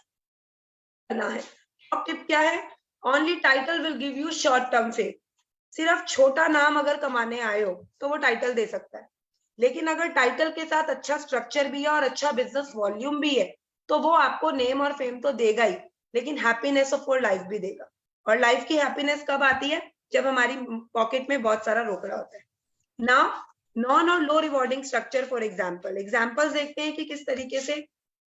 करना है। टॉप टिप क्या है? Only title will give you short term fame. सिर्फ छोटा नाम अगर कमाने आए हो तो वो टाइटल दे सकता है, लेकिन अगर टाइटल के साथ अच्छा स्ट्रक्चर भी है और अच्छा बिजनेस वॉल्यूम भी है, तो वो आपको नेम और फेम तो देगा ही, लेकिन हैप्पीनेस ऑफ लाइफ भी देगा। और लाइफ की हैप्पीनेस कब आती है? जब हमारी पॉकेट में बहुत सारा रोकड़ा होता है। नाउ नॉन और लो रिवॉर्डिंग स्ट्रक्चर फॉर एग्जाम्पल्स देखते हैं कि किस तरीके से,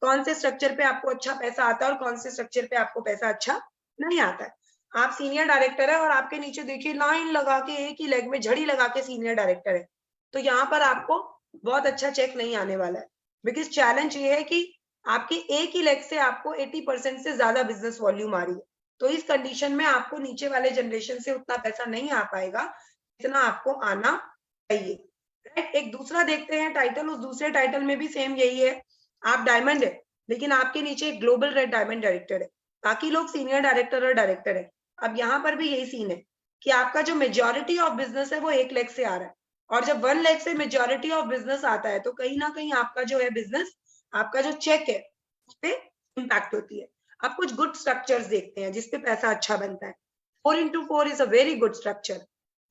कौन से स्ट्रक्चर पे आपको अच्छा पैसा आता है और कौन से स्ट्रक्चर पे आपको पैसा अच्छा नहीं आता है। आप सीनियर डायरेक्टर है और आपके नीचे देखिए लाइन लगा के एक ही लेग में झड़ी लगा के सीनियर डायरेक्टर है, तो यहाँ पर आपको बहुत अच्छा चेक नहीं आने वाला है। बिकॉज चैलेंज ये है कि आपकी एक ही लेग से आपको 80% से ज्यादा बिजनेस वॉल्यूम आ रही है। तो इस कंडीशन में आपको नीचे वाले जनरेशन से उतना पैसा नहीं आ पाएगा जितना आपको आना चाहिए। एक दूसरा देखते हैं टाइटल। उस दूसरे टाइटल में भी सेम यही है, आप डायमंड है लेकिन आपके नीचे एक ग्लोबल रेड डायमंड डायरेक्टर है, बाकी लोग सीनियर डायरेक्टर और डायरेक्टर है। अब यहाँ पर भी यही सीन है कि आपका जो मेजॉरिटी ऑफ बिजनेस है वो 1 लाख से आ रहा है, और जब 1 लाख से मेजॉरिटी ऑफ बिजनेस आता है तो कहीं ना कहीं आपका जो है बिजनेस, आपका जो चेक है उस पर इम्पैक्ट होती है। आप कुछ गुड स्ट्रक्चर्स देखते हैं जिसपे पैसा अच्छा बनता है। 4x4 is a very good structure.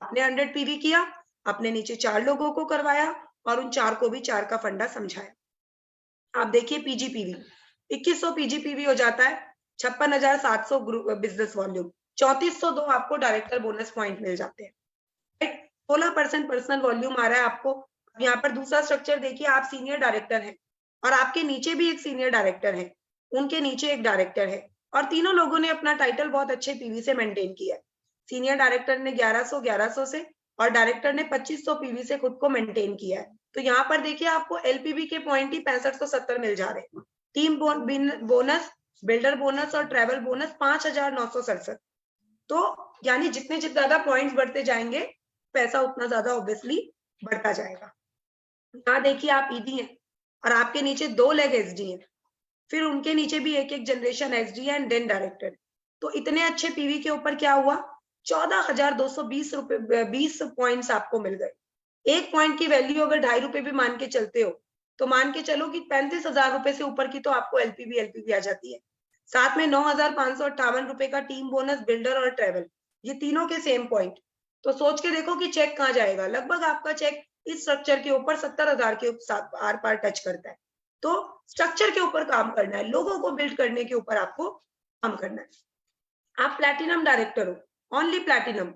आपने 100 पीवी किया, अपने नीचे 4 लोगों को करवाया और उन 4 को भी 4 का फंडा समझाया। आप देखिए पीजीपीवी 2100 पीजीपीवी हो जाता है, 56,700 बिजनेस वॉल्यूम, 3402 आपको डायरेक्टर बोनस पॉइंट मिल जाते हैं। 16% पर्सनल वॉल्यूम आ रहा है आपको। यहाँ पर दूसरा स्ट्रक्चर देखिए, आप सीनियर डायरेक्टर हैं और आपके नीचे भी एक सीनियर डायरेक्टर है, उनके नीचे एक डायरेक्टर है, और तीनों लोगों ने अपना टाइटल बहुत अच्छे पीवी से मेंटेन किया है। सीनियर डायरेक्टर ने 1100 से और डायरेक्टर ने 2500 पीवी से खुद को मेंटेन किया है। तो यहाँ पर देखिए आपको एलपीवी के पॉइंट ही 6570 मिल जा रहे हैं। टीम बोनस, बिल्डर बोनस और ट्रैवल बोनस 5967। तो यानी जितने ज्यादा पॉइंट्स बढ़ते जाएंगे पैसा उतना ज्यादा ऑब्वियसली बढ़ता जाएगा। यहाँ देखिए आप ईडी हैं और आपके नीचे 2 लेग एसडी हैं, फिर उनके नीचे भी एक एक जनरेशन एसडी है एंड देन डायरेक्टर। तो इतने अच्छे पीवी के ऊपर क्या हुआ, 14,220 रुपए 20 पॉइंट्स आपको मिल गए। एक पॉइंट की वैल्यू अगर 2.5 रुपए भी मान के चलते हो तो मान के चलो कि 35,000 रुपए से ऊपर की तो आपको एलपीवी आ जाती है। साथ में 9,558 रुपए का टीम बोनस, बिल्डर और ट्रेवल, ये तीनों के सेम पॉइंट। तो सोच के देखो कि चेक कहाँ जाएगा। लगभग आपका चेक इस स्ट्रक्चर के ऊपर 70,000 के आर पार टच करता है। तो स्ट्रक्चर के ऊपर काम करना है, लोगों को बिल्ड करने के ऊपर आपको काम करना है। आप प्लैटिनम डायरेक्टर हो, ओनली प्लैटिनम,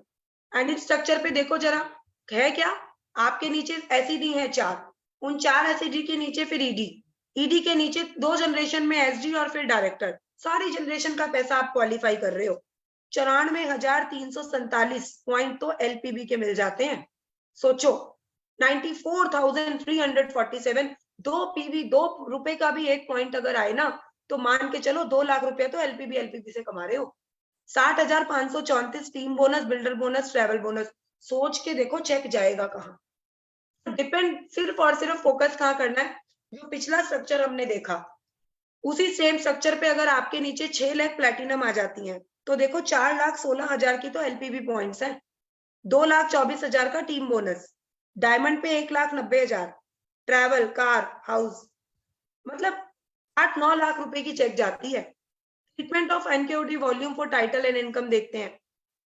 एंड इस स्ट्रक्चर पे देखो जरा, है क्या, आपके नीचे एसईडी है 4, उन 4 एसईडी के नीचे फिर ईडी, ईडी के नीचे 2 जनरेशन में एसडी और फिर डायरेक्टर, सारी जनरेशन का पैसा आप क्वालिफाई कर रहे हो। 94,347 पॉइंट तो एलपीबी के मिल जाते हैं। सोचो 94,347, 2 पीवी, 2 रुपए का भी 1 पॉइंट अगर आए ना, तो मान के चलो 2 लाख रुपए तो एलपीबी से कमा रहे हो। 60,534 team bonus, builder bonus, travel bonus, सोच के देखो चेक जाएगा कहाँ। डिपेंड सिर्फ और सिर्फ फोकस कहाँ करना है, जो पिछला स्ट्रक्चर हमने देखा उसी सेम स्ट्रक्चर पे अगर आपके नीचे 6 लाख प्लैटिनम आ जाती हैं, तो देखो 4,16,000 की तो एलपीबी पॉइंट्स है, 2,24,000 का टीम बोनस, डायमंड पे 1,90,000, ट्रैवल, कार, हाउस, मतलब 8-9 लाख रुपए की चेक जाती है। Treatment of NQD volume for title and income देखते हैं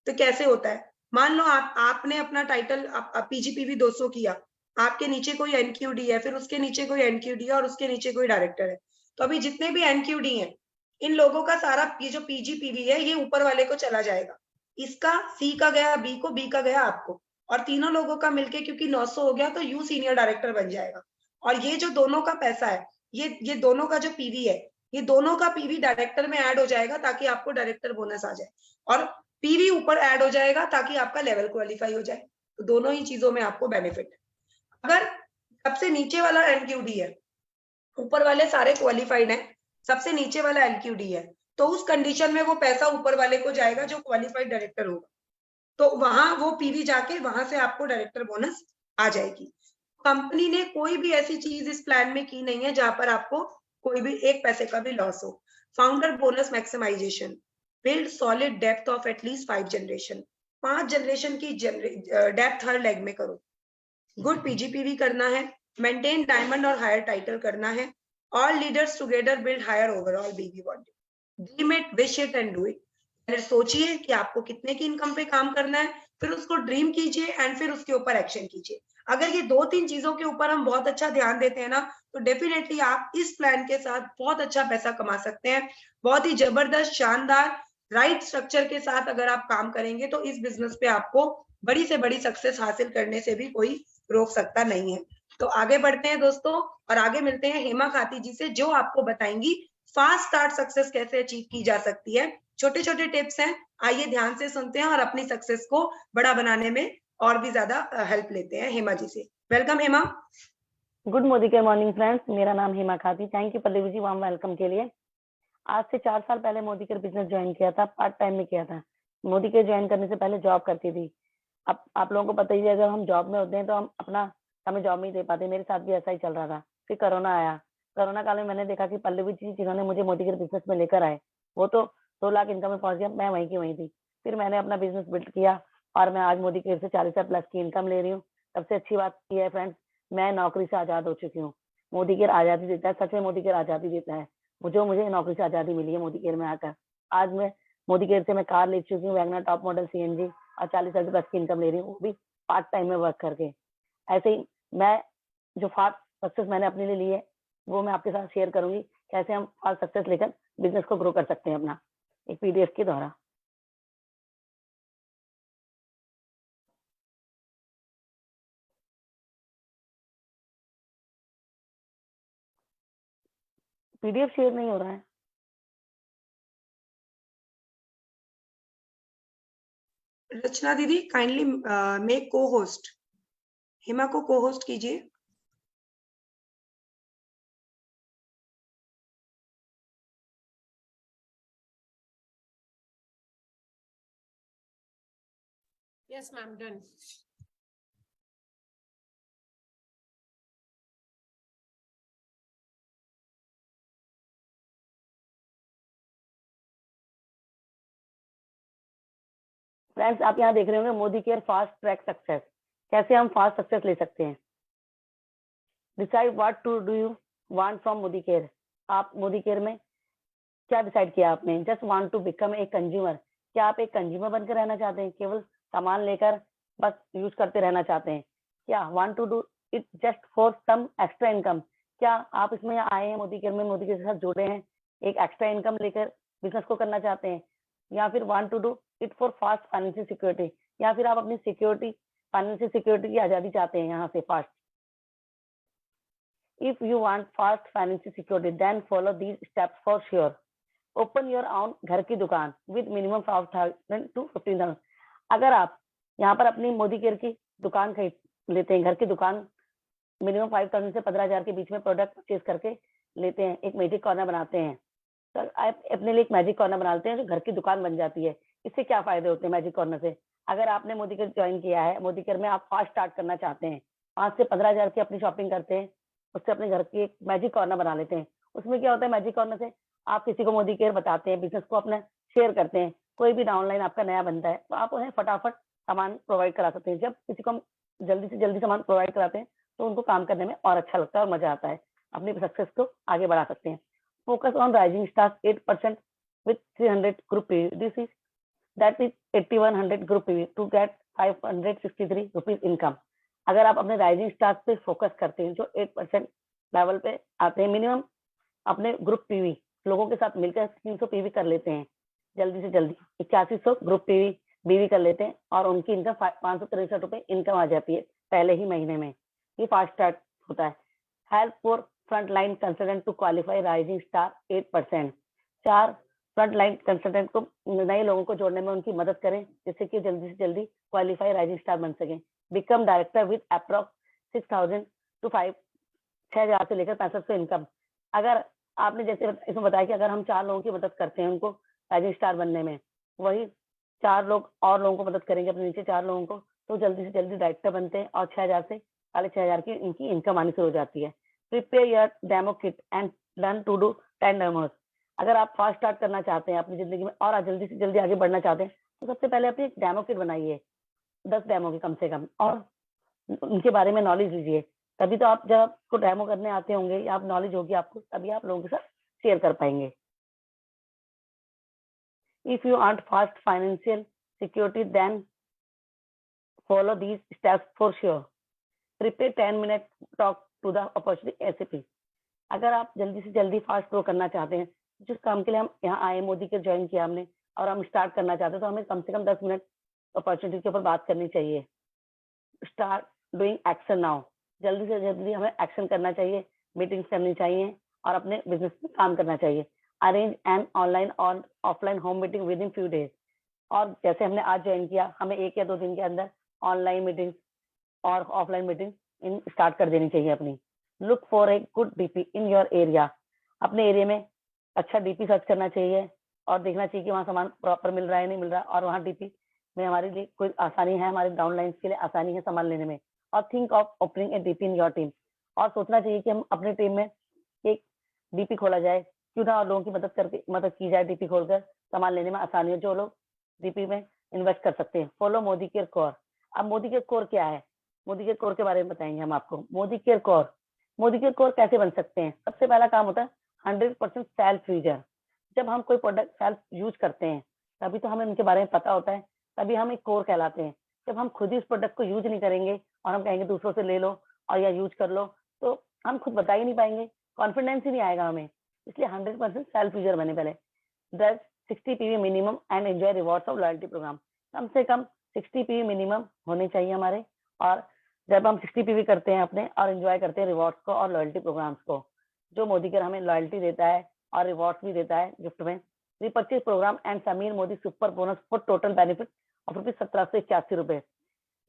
तो कैसे होता है। मान लो आपने अपना टाइटल पीजीपीवी 200 किया, आपके नीचे कोई एनक्यूडी है, फिर उसके नीचे कोई एनक्यूडी है और उसके नीचे कोई डायरेक्टर है, तो अभी जितने भी एनक्यूडी हैं इन लोगों का सारा ये जो पीजीपीवी है ये ऊपर वाले को चला जाएगा, इसका सी का गया बी को, बी का गया आपको, और तीनों लोगों का मिलके क्योंकि 900 हो गया तो यू सीनियर डायरेक्टर बन जाएगा। और ये जो दोनों का पैसा है, ये दोनों का जो पीवी है, ये दोनों का पीवी डायरेक्टर में ऐड हो जाएगा ताकि आपको डायरेक्टर बोनस आ जाए, और पीवी ऊपर ऐड हो जाएगा ताकि आपका लेवल क्वालिफाई हो जाए। तो दोनों ही चीजों में आपको बेनिफिट है। अगर सबसे नीचे वाला एनक्यूडी है, ऊपर वाले सारे क्वालिफाइड हैं, सबसे नीचे वाला एनक्यूडी है, तो उस कंडीशन में वो पैसा ऊपर वाले को जाएगा जो क्वालिफाइड डायरेक्टर होगा, तो वहां वो पीवी जाके वहां से आपको डायरेक्टर बोनस आ जाएगी। कंपनी ने कोई भी ऐसी चीज इस प्लान में की नहीं है जहां पर आपको कोई भी 1 पैसे का भी लॉस हो। Founder bonus maximization, build solid depth of at least 5 generation, 5 generation की डेप्थ हर लेग में करो। गुड पीजीपीवी करना है, मेंटेन डायमंड और हायर टाइटल करना है, all leaders together build higher overall BV bonding, dream it, wish it and do it. पहले सोचिए कि आपको कितने की इनकम पे काम करना है, फिर उसको ड्रीम कीजिए एंड फिर उसके ऊपर एक्शन कीजिए। अगर ये 2-3 चीजों के ऊपर हम बहुत अच्छा ध्यान देते हैं ना, तो डेफिनेटली आप इस प्लान के साथ बहुत अच्छा पैसा कमा सकते हैं। बहुत ही जबरदस्त, शानदार, राइट स्ट्रक्चर के साथ अगर आप काम करेंगे तो इस बिजनेस पे आपको बड़ी से बड़ी सक्सेस हासिल करने से भी कोई रोक सकता नहीं है। तो आगे बढ़ते हैं दोस्तों, और आगे मिलते हैं हेमा खाती जी से, जो आपको बताएंगी फास्ट स्टार्ट सक्सेस कैसे अचीव की जा सकती है। छोटे छोटे टिप्स हैं, आइए ध्यान से सुनते हैं और अपनी सक्सेस को बड़ा बनाने में और भी ज्यादा हेल्प लेते हैं हेमा जी से। वेलकम हेमा। गुड मोदी के मॉर्निंग फ्रेंड्स, मेरा नाम Hema Khati. Thank you Pallavi ji warm welcome के लिए। आज से 4 साल पहले मोदी केयर बिजनेस ज्वाइन किया था, पार्ट टाइम में किया था। मोदी केयर ज्वाइन करने से पहले जॉब करती थी। अब आप लोगों को पता ही है, अगर हम जॉब में होते हैं तो हम अपना समय जॉब में ही दे पाते। मेरे साथ भी ऐसा ही चल रहा था। फिर कोरोना आया। कोरोना काल में मैंने देखा कि पल्लवी जी जिन्होंने मुझे मोदी केयर बिजनेस में लेकर आए, वो तो 2 लाख इनकम में पहुंच गया, मैं वहीं की वहीं थी। फिर मैंने अपना बिजनेस बिल्ड किया और मैं आज मोदी केयर से 40,000 प्लस की इनकम ले रही हूँ। सबसे अच्छी बात यह है फ्रेंड्स, मैं नौकरी से आजाद हो चुकी हूँ। मोदी केयर आजादी देता है, सच में मोदी केयर आजादी देता है। मुझे नौकरी से आजादी मिली है मोदी केयर में आकर। आज मैं मोदी केयर से मैं कार ले चुकी हूँ, वैगनर टॉप मॉडल सीएनजी, और 40,000 प्लस की इनकम ले रही हूँ, वो भी पार्ट टाइम में वर्क करके। ऐसे ही मैं जो फास्ट सक्सेस मैंने अपने लिए ली है, वो मैं आपके साथ शेयर करूंगी, कैसे हम फास्ट सक्सेस लेकर बिजनेस को ग्रो कर सकते हैं अपना, एक पीडीएफ के द्वारा। पीडीएफ शेयर नहीं हो रहा है। रचना दीदी काइंडली मेक को होस्ट, हेमा को को होस्ट कीजिए। Yes, ma'am, done. फ्रेंड्स, आप यहाँ देख रहे होंगे Modi care fast track success, कैसे हम फास्ट सक्सेस ले सकते हैं। Decide what to do you want from Modi care. आप मोदी केयर में क्या डिसाइड किया आपने? Just want to become a consumer. क्या आप एक कंज्यूमर बनकर रहना चाहते हैं, केवल सामान लेकर बस यूज करते रहना चाहते हैं? क्या want to do it just for some extra income? क्या आप इसमें आए हैं मोदी केयर में, मोदी केयर के साथ जुड़े हैं, एक एक्स्ट्रा इनकम लेकर बिजनेस को करना चाहते हैं, या फिर want to do it for fast financial security, या फिर आप अपनी सिक्योरिटी, फाइनेंशियल सिक्योरिटी की आजादी चाहते हैं यहाँ से fast. If you want fast financial security, then follow these steps for sure. Open your own घर की दुकान with minimum 5,000 to 15,000। अगर आप यहाँ पर अपनी मोदी केयर की दुकान खरीद लेते हैं, घर की दुकान मिनिमम 5,000 से 15,000 के बीच में प्रोडक्ट परचेज करके लेते हैं, एक मैजिक कॉर्नर बनाते हैं, तो आप अपने लिए एक मैजिक कॉर्नर बनाते हैं जो घर की दुकान बन जाती है। इससे क्या फायदे होते हैं मैजिक कॉर्नर से? अगर आपने मोदी केयर ज्वाइन किया है, मोदी केयर में आप फास्ट स्टार्ट करना चाहते हैं, 5 से 15,000 की अपनी शॉपिंग करते हैं, उससे अपने घर की एक मैजिक कॉर्नर बना लेते हैं। उसमें क्या होता है, मैजिक कॉर्नर से आप किसी को मोदी केयर बताते हैं, बिजनेस को अपना शेयर करते हैं, कोई भी डाउनलाइन आपका नया बनता है तो आप उन्हें फटाफट सामान प्रोवाइड करा सकते हैं। जब किसी को हम जल्दी से जल्दी सामान प्रोवाइड कराते हैं तो उनको काम करने में और अच्छा लगता है और मजा आता है, अपनी सक्सेस को आगे बढ़ा सकते हैं। Focus on rising stars 8% with 300 group PV. This is that is 8100 group PV to get 563 rupees income। अगर आप अपने राइजिंग स्टार्स पे फोकस करते हैं जो 8% लेवल पे आते हैं, मिनिमम अपने ग्रुप पीवी लोगों के साथ मिलकर 300 पीवी कर लेते हैं, जल्दी से जल्दी 8100 ग्रुप पीवी बीवी कर लेते हैं और उनकी इनकम 563 रुपए इनकम आ जाती है पहले ही महीने में। ये फास्ट स्टार्ट होता है। Help for front line consultant to qualify rising star 8%। 4 front line consultant को नए लोगों को जोड़ने में उनकी मदद करें जिससे कि जल्दी से जल्दी क्वालिफाई राइजिंग स्टार बन सके। Become director with approx 6,000 to 6,000 से लेकर 6500 इनकम। अगर आपने जैसे इसमें बताया कि अगर हम 4 लोगों की मदद करते हैं उनको राइजिंग स्टार बनने में, वही 4 लोग और लोगों को मदद करेंगे अपने नीचे 4 लोगों को, तो जल्दी से जल्दी डायरेक्टर बनते हैं और 6,000 से 6,500 की इनकी इनकम आनी शुरू हो जाती है। Prepare your demo kit and learn to do 10 demos. अगर आप फास्ट स्टार्ट करना चाहते हैं अपनी जिंदगी में और जल्दी से जल्दी आगे बढ़ना चाहते हैं तो सबसे पहले अपनी एक डेमो किट बनाइए, 10 डेमो की कम से कम, और उनके बारे में नॉलेज लीजिए। तभी तो आप जब आपको डेमो करने आते होंगे या आप नॉलेज होगी आपको, तभी आप लोगों के साथ शेयर कर पाएंगे। If you want fast financial security then follow these steps for sure. Prepare 10-minute talk to the opportunity ASAP. अगर आप जल्दी से जल्दी फास्ट ग्रो करना चाहते हैं, जिस काम के लिए हम यहाँ आए, मोदी के ज्वाइन किया हमने और हम स्टार्ट करना चाहते हैं, तो हमें कम से कम 10 मिनट अपॉर्चुनिटी के ऊपर बात करनी चाहिए। Start doing action now. जल्दी से जल्दी हमें एक्शन करना चाहिए, मीटिंग्स करनी चाहिए और अपने बिजनेस में काम करना चाहिए। अरेंज एन ऑनलाइन और offline home meeting with in few days. और जैसे हमने आज ज्वाइन किया, हमें 1 या 2 दिन के अंदर ऑनलाइन मीटिंग और ऑफलाइन मीटिंग इन स्टार्ट कर देनी चाहिए अपनी। Look for a good DP in your area. अपने एरिया में अच्छा डीपी सर्च करना चाहिए और देखना चाहिए कि वहाँ सामान प्रॉपर मिल रहा है नहीं मिल रहा, और वहाँ डीपी में हमारे लिए कोई आसानी है, हमारे डाउनलाइंस के लिए आसानी है सामान लेने में। और think of opening A DP in your team. और सोचना चाहिए कि हम अपनी टीम में एक डीपी खोला जाए, क्यों ना और लोगों की मदद की जाए, डीपी खोलकर सामान लेने में आसानी है, जो लोग डीपी में इन्वेस्ट कर सकते हैं। Follow Modi care core. अब मोदी केयर कोर क्या है, मोदी केयर कोर के बारे में बताएंगे हम आपको। Modi care core, Modi care core कैसे बन सकते हैं? सबसे पहला काम होता है 100% सेल्फ यूजर। जब हम कोई प्रोडक्ट सेल्फ यूज करते हैं तभी तो हमें उनके बारे में पता होता है, तभी हम एक कोर कहलाते हैं। जब हम खुद ही उस प्रोडक्ट को यूज नहीं करेंगे और हम कहेंगे दूसरों से ले लो और या यूज कर लो, तो हम खुद बता ही नहीं पाएंगे, कॉन्फिडेंस ही नहीं आएगा हमें। इसलिए 100% सेल्फ यूजर बने पहले। 60 PV minimum and enjoy rewards of loyalty program. कम से कम 60 पीवी मिनिमम होने चाहिए हमारे, और जब हम 60 पीवी करते हैं अपने और एंजॉय करते हैं रिवॉर्ड्स को और लॉयल्टी प्रोग्राम्स को, जो मोदी केयर हमें लॉयल्टी देता है और रिवॉर्ड्स भी देता है गिफ्ट में। Repurchase program and Sameer Modi super bonus for total benefit of ₹1781 रुपए।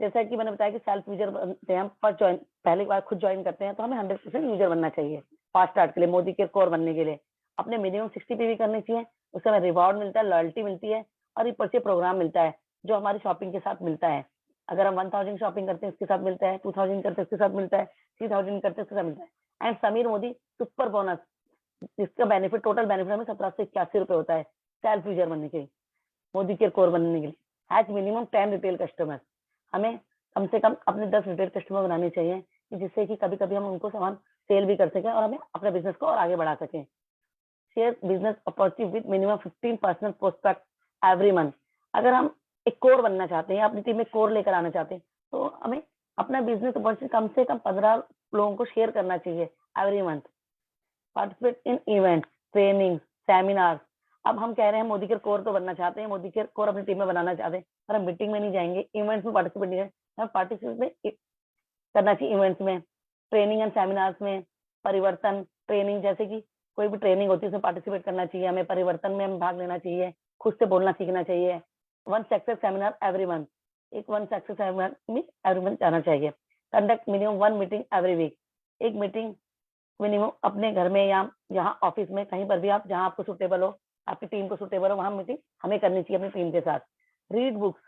जैसा कि मैंने बताया कि सेल्फ यूजर बनते हैं हम, फर्स्ट ज्वाइन पहली बार खुद ज्वाइन करते हैं तो हमें 100% यूजर बनना चाहिए फास्ट स्टार्ट के लिए, मोदी केयर कोर बनने के लिए। अपने मिनिमम 60 पीवी करनी चाहिए, उससे हमें रिवॉर्ड मिलता है, लॉयल्टी मिलती है और रिपर्चेज प्रोग्राम मिलता है जो हमारी शॉपिंग के साथ मिलता है। अगर हम 1000 शॉपिंग करते हैं उसके साथ मिलता है, 2000 करते हैं उसके साथ मिलता है, 3000 करते हैं उसके साथ मिलता है। And Sameer Modi super bonus, जिसका बेनिफिट टोटल बेनिफिट हमें 1781 रुपए होता है सेल्फ यूजर बनने के लिए, मोदी केयर कोर बनने के लिए। Has minimum 10 retail customer. हमें कम से कम अपने 10 रिटेल कस्टमर बनाने चाहिए कि जिससे कि कभी कभी हम उनको सामान सेल भी कर सकें और हमें अपने बिजनेस को और आगे बढ़ा सकें। Share business opportunity with minimum 15% prospect every month. अगर हम एक कोर बनना चाहते हैं, अपनी टीम में कोर लेकर आना चाहते हैं, तो हमें अपना बिजनेस अपॉर्चुनिटी कम से कम 15 लोगों को शेयर करना चाहिए every month. Participate in events, training, seminars. अब हम कह रहे हैं मोदी केयर कोर तो बनना चाहते हैं, मोदी केयर कोर अपनी टीम में बनाना चाहते हैं, पर हम मीटिंग में नहीं जाएंगे, इवेंट्स में पार्टिसिपेट नहीं करेंगे। हम पार्टिसिपेट करना चाहिए इवेंट्स में, ट्रेनिंग एंड सेमिनार्स में, परिवर्तन ट्रेनिंग, जैसे कि कोई भी ट्रेनिंग होती है उसमें पार्टिसिपेट करना चाहिए हमें, परिवर्तन में हम भाग लेना चाहिए, खुद से बोलना सीखना चाहिए। One success seminar every month, एक वन सक्सेस सेमिनार में एवरी मंथ जाना चाहिए। Conduct minimum one meeting every week, एक मीटिंग मिनिमम अपने घर में या जहाँ ऑफिस में कहीं पर भी आप जहाँ आपको सुटेबल हो, आपकी टीम को सुटेबल हो, वहां मीटिंग हमें करनी चाहिए अपनी टीम के साथ। रीड बुक्स,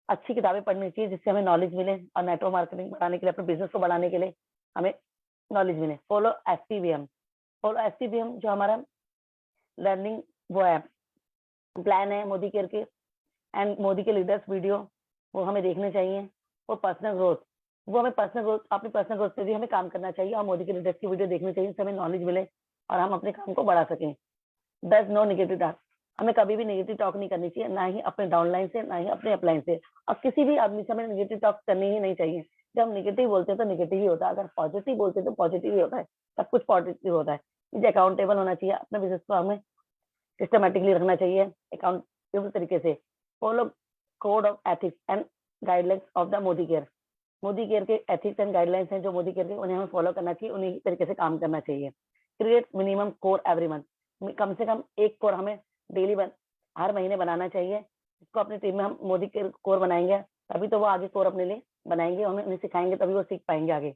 अच्छी किताबें पढ़नी चाहिए जिससे हमें नॉलेज मिले और नेटवर्क मार्केटिंग बढ़ाने के लिए, अपने बिजनेस को बढ़ाने के लिए हमें नॉलेज मिले। फॉलो एसटीवीएम, फॉलो एसटीवीएम जो हमारा लर्निंग वो है, प्लान है मोदी केयर के एंड मोदी के लीडर्स वीडियो, वो हमें देखने चाहिए। और पर्सनल ग्रोथ, वो हमें पर्सनल ग्रोथ, अपनी पर्सनल ग्रोथ पे भी हमें काम करना चाहिए और मोदी के लीडर्स की वीडियो देखनी चाहिए, जिससे हमें नॉलेज मिले और हम अपने काम को बढ़ा सकें। दस नो नेगेटिव टॉक, हमें कभी भी नेगेटिव टॉक नहीं करनी चाहिए, ना ही अपने डाउनलाइन से, ना ही अपने अपलाइन से, और किसी भी आदमी से हमें नेगेटिव टॉक करनी ही नहीं चाहिए। जब हम नेगेटिव बोलते हैं तो नेगेटिव ही होता है, अगर पॉजिटिव बोलते हैं तो पॉजिटिव ही होता है, सब कुछ पॉजिटिव होता है। मुझे अकाउंटेबल होना चाहिए, अपने बिजनेस को हमें सिस्टमेटिकली रखना चाहिए, अकाउंटेबल तरीके से। Follow code of ethics and guidelines of the Modi care, Modi care के एथिक्स एंड गाइडलाइंस हैं जो मोदी केयर के, उन्हें हमें फॉलो करना चाहिए, उन्हीं तरीके से काम करना चाहिए। Create minimum core every month, कम से कम एक कोर हमें डेली हर महीने बनाना चाहिए, इसको अपनी टीम में हम मोदी केयर कोर बनाएंगे, तभी तो वो आगे कोर अपने लिए बनाएंगे, हमें उन्हें सिखाएंगे, तभी वो सीख पाएंगे आगे।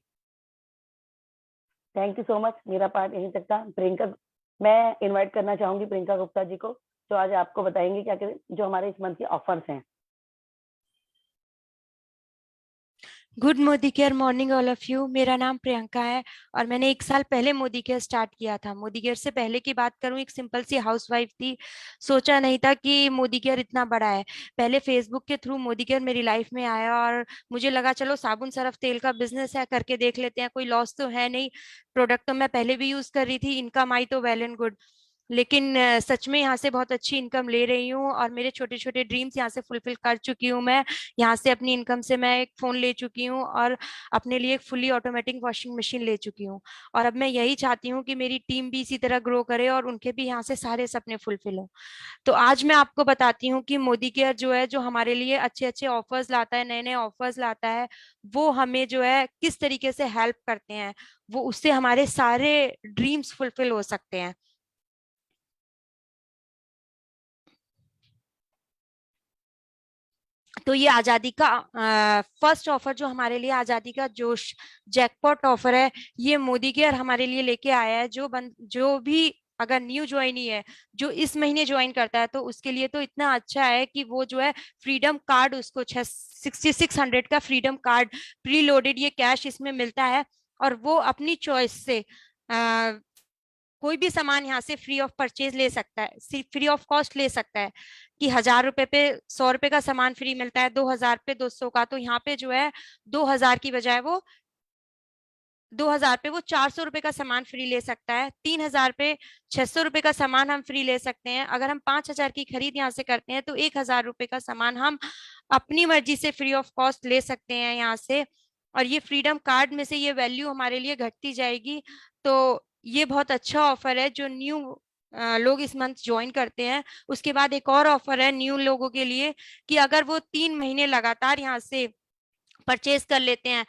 थैंक यू सो मच, मेरा पार्ट यहीं तक था। प्रियंका, मैं इनवाइट करना चाहूंगी प्रियंका गुप्ता जी को, जो आज आपको बताएंगे क्या जो हमारे इस मंथ के ऑफर्स हैं। Good Modi care morning all of you. मेरा नाम प्रियंका है और मैंने 1 साल पहले मोदी केयर स्टार्ट किया था। मोदी केयर से पहले की बात करूं, एक सिंपल सी हाउसवाइफ थी, सोचा नहीं था कि मोदी केयर इतना बड़ा है। पहले फेसबुक के थ्रू मोदी केयर मेरी लाइफ में आया और मुझे लगा चलो साबुन सरफ तेल का बिजनेस है, करके देख लेते हैं, कोई लॉस तो है नहीं। प्रोडक्ट तो मैं पहले भी यूज कर रही थी, इनकम आई तो वेल एंड गुड, लेकिन सच में यहाँ से बहुत अच्छी इनकम ले रही हूँ और मेरे छोटे छोटे ड्रीम्स यहाँ से फुलफिल कर चुकी हूँ। मैं यहाँ से अपनी इनकम से मैं एक फोन ले चुकी हूँ और अपने लिए एक फुली ऑटोमेटिक वॉशिंग मशीन ले चुकी हूँ। और अब मैं यही चाहती हूँ कि मेरी टीम भी इसी तरह ग्रो करे और उनके भी यहाँ से सारे सपने फुलफिल हो। तो आज मैं आपको बताती हूँ कि मोदी केयर जो है, जो हमारे लिए अच्छे अच्छे ऑफर्स लाता है, नए नए ऑफर्स लाता है, वो हमें जो है किस तरीके से हेल्प करते हैं, वो उससे हमारे सारे ड्रीम्स फुलफिल हो सकते हैं। तो ये आजादी का फर्स्ट ऑफर जो हमारे लिए आजादी का जोश जैकपॉट ऑफर है, ये मोदी केयर हमारे लिए लेके आया है। जो भी अगर न्यू ज्वाइनी है, जो इस महीने ज्वाइन करता है, तो उसके लिए तो इतना अच्छा है कि वो जो है फ्रीडम कार्ड, उसको 6600 का फ्रीडम कार्ड प्री लोडेड ये कैश इसमें मिलता है और वो अपनी चॉइस से कोई भी सामान यहाँ से फ्री ऑफ परचेज ले सकता है, फ्री ऑफ कॉस्ट ले सकता है। कि 1000 रुपए पे 100 रुपए का सामान फ्री मिलता है, 2000 पे 200 का, तो यहाँ पे जो है 2000 की बजाय वो 2000 पे वो 400 रुपए का सामान फ्री ले सकता है। 3000 पे 600 रुपए का सामान हम फ्री ले सकते हैं। अगर हम 5000 की खरीद यहाँ से करते हैं तो 1000 रुपए का सामान हम अपनी मर्जी से फ्री ऑफ कॉस्ट ले सकते हैं यहाँ से। और ये फ्रीडम कार्ड में से ये वैल्यू हमारे लिए घटती जाएगी। तो ये बहुत अच्छा ऑफर है जो न्यू लोग इस मंथ ज्वाइन करते हैं। उसके बाद एक और ऑफर है न्यू लोगों के लिए कि अगर वो 3 महीने लगातार यहाँ से परचेज कर लेते हैं,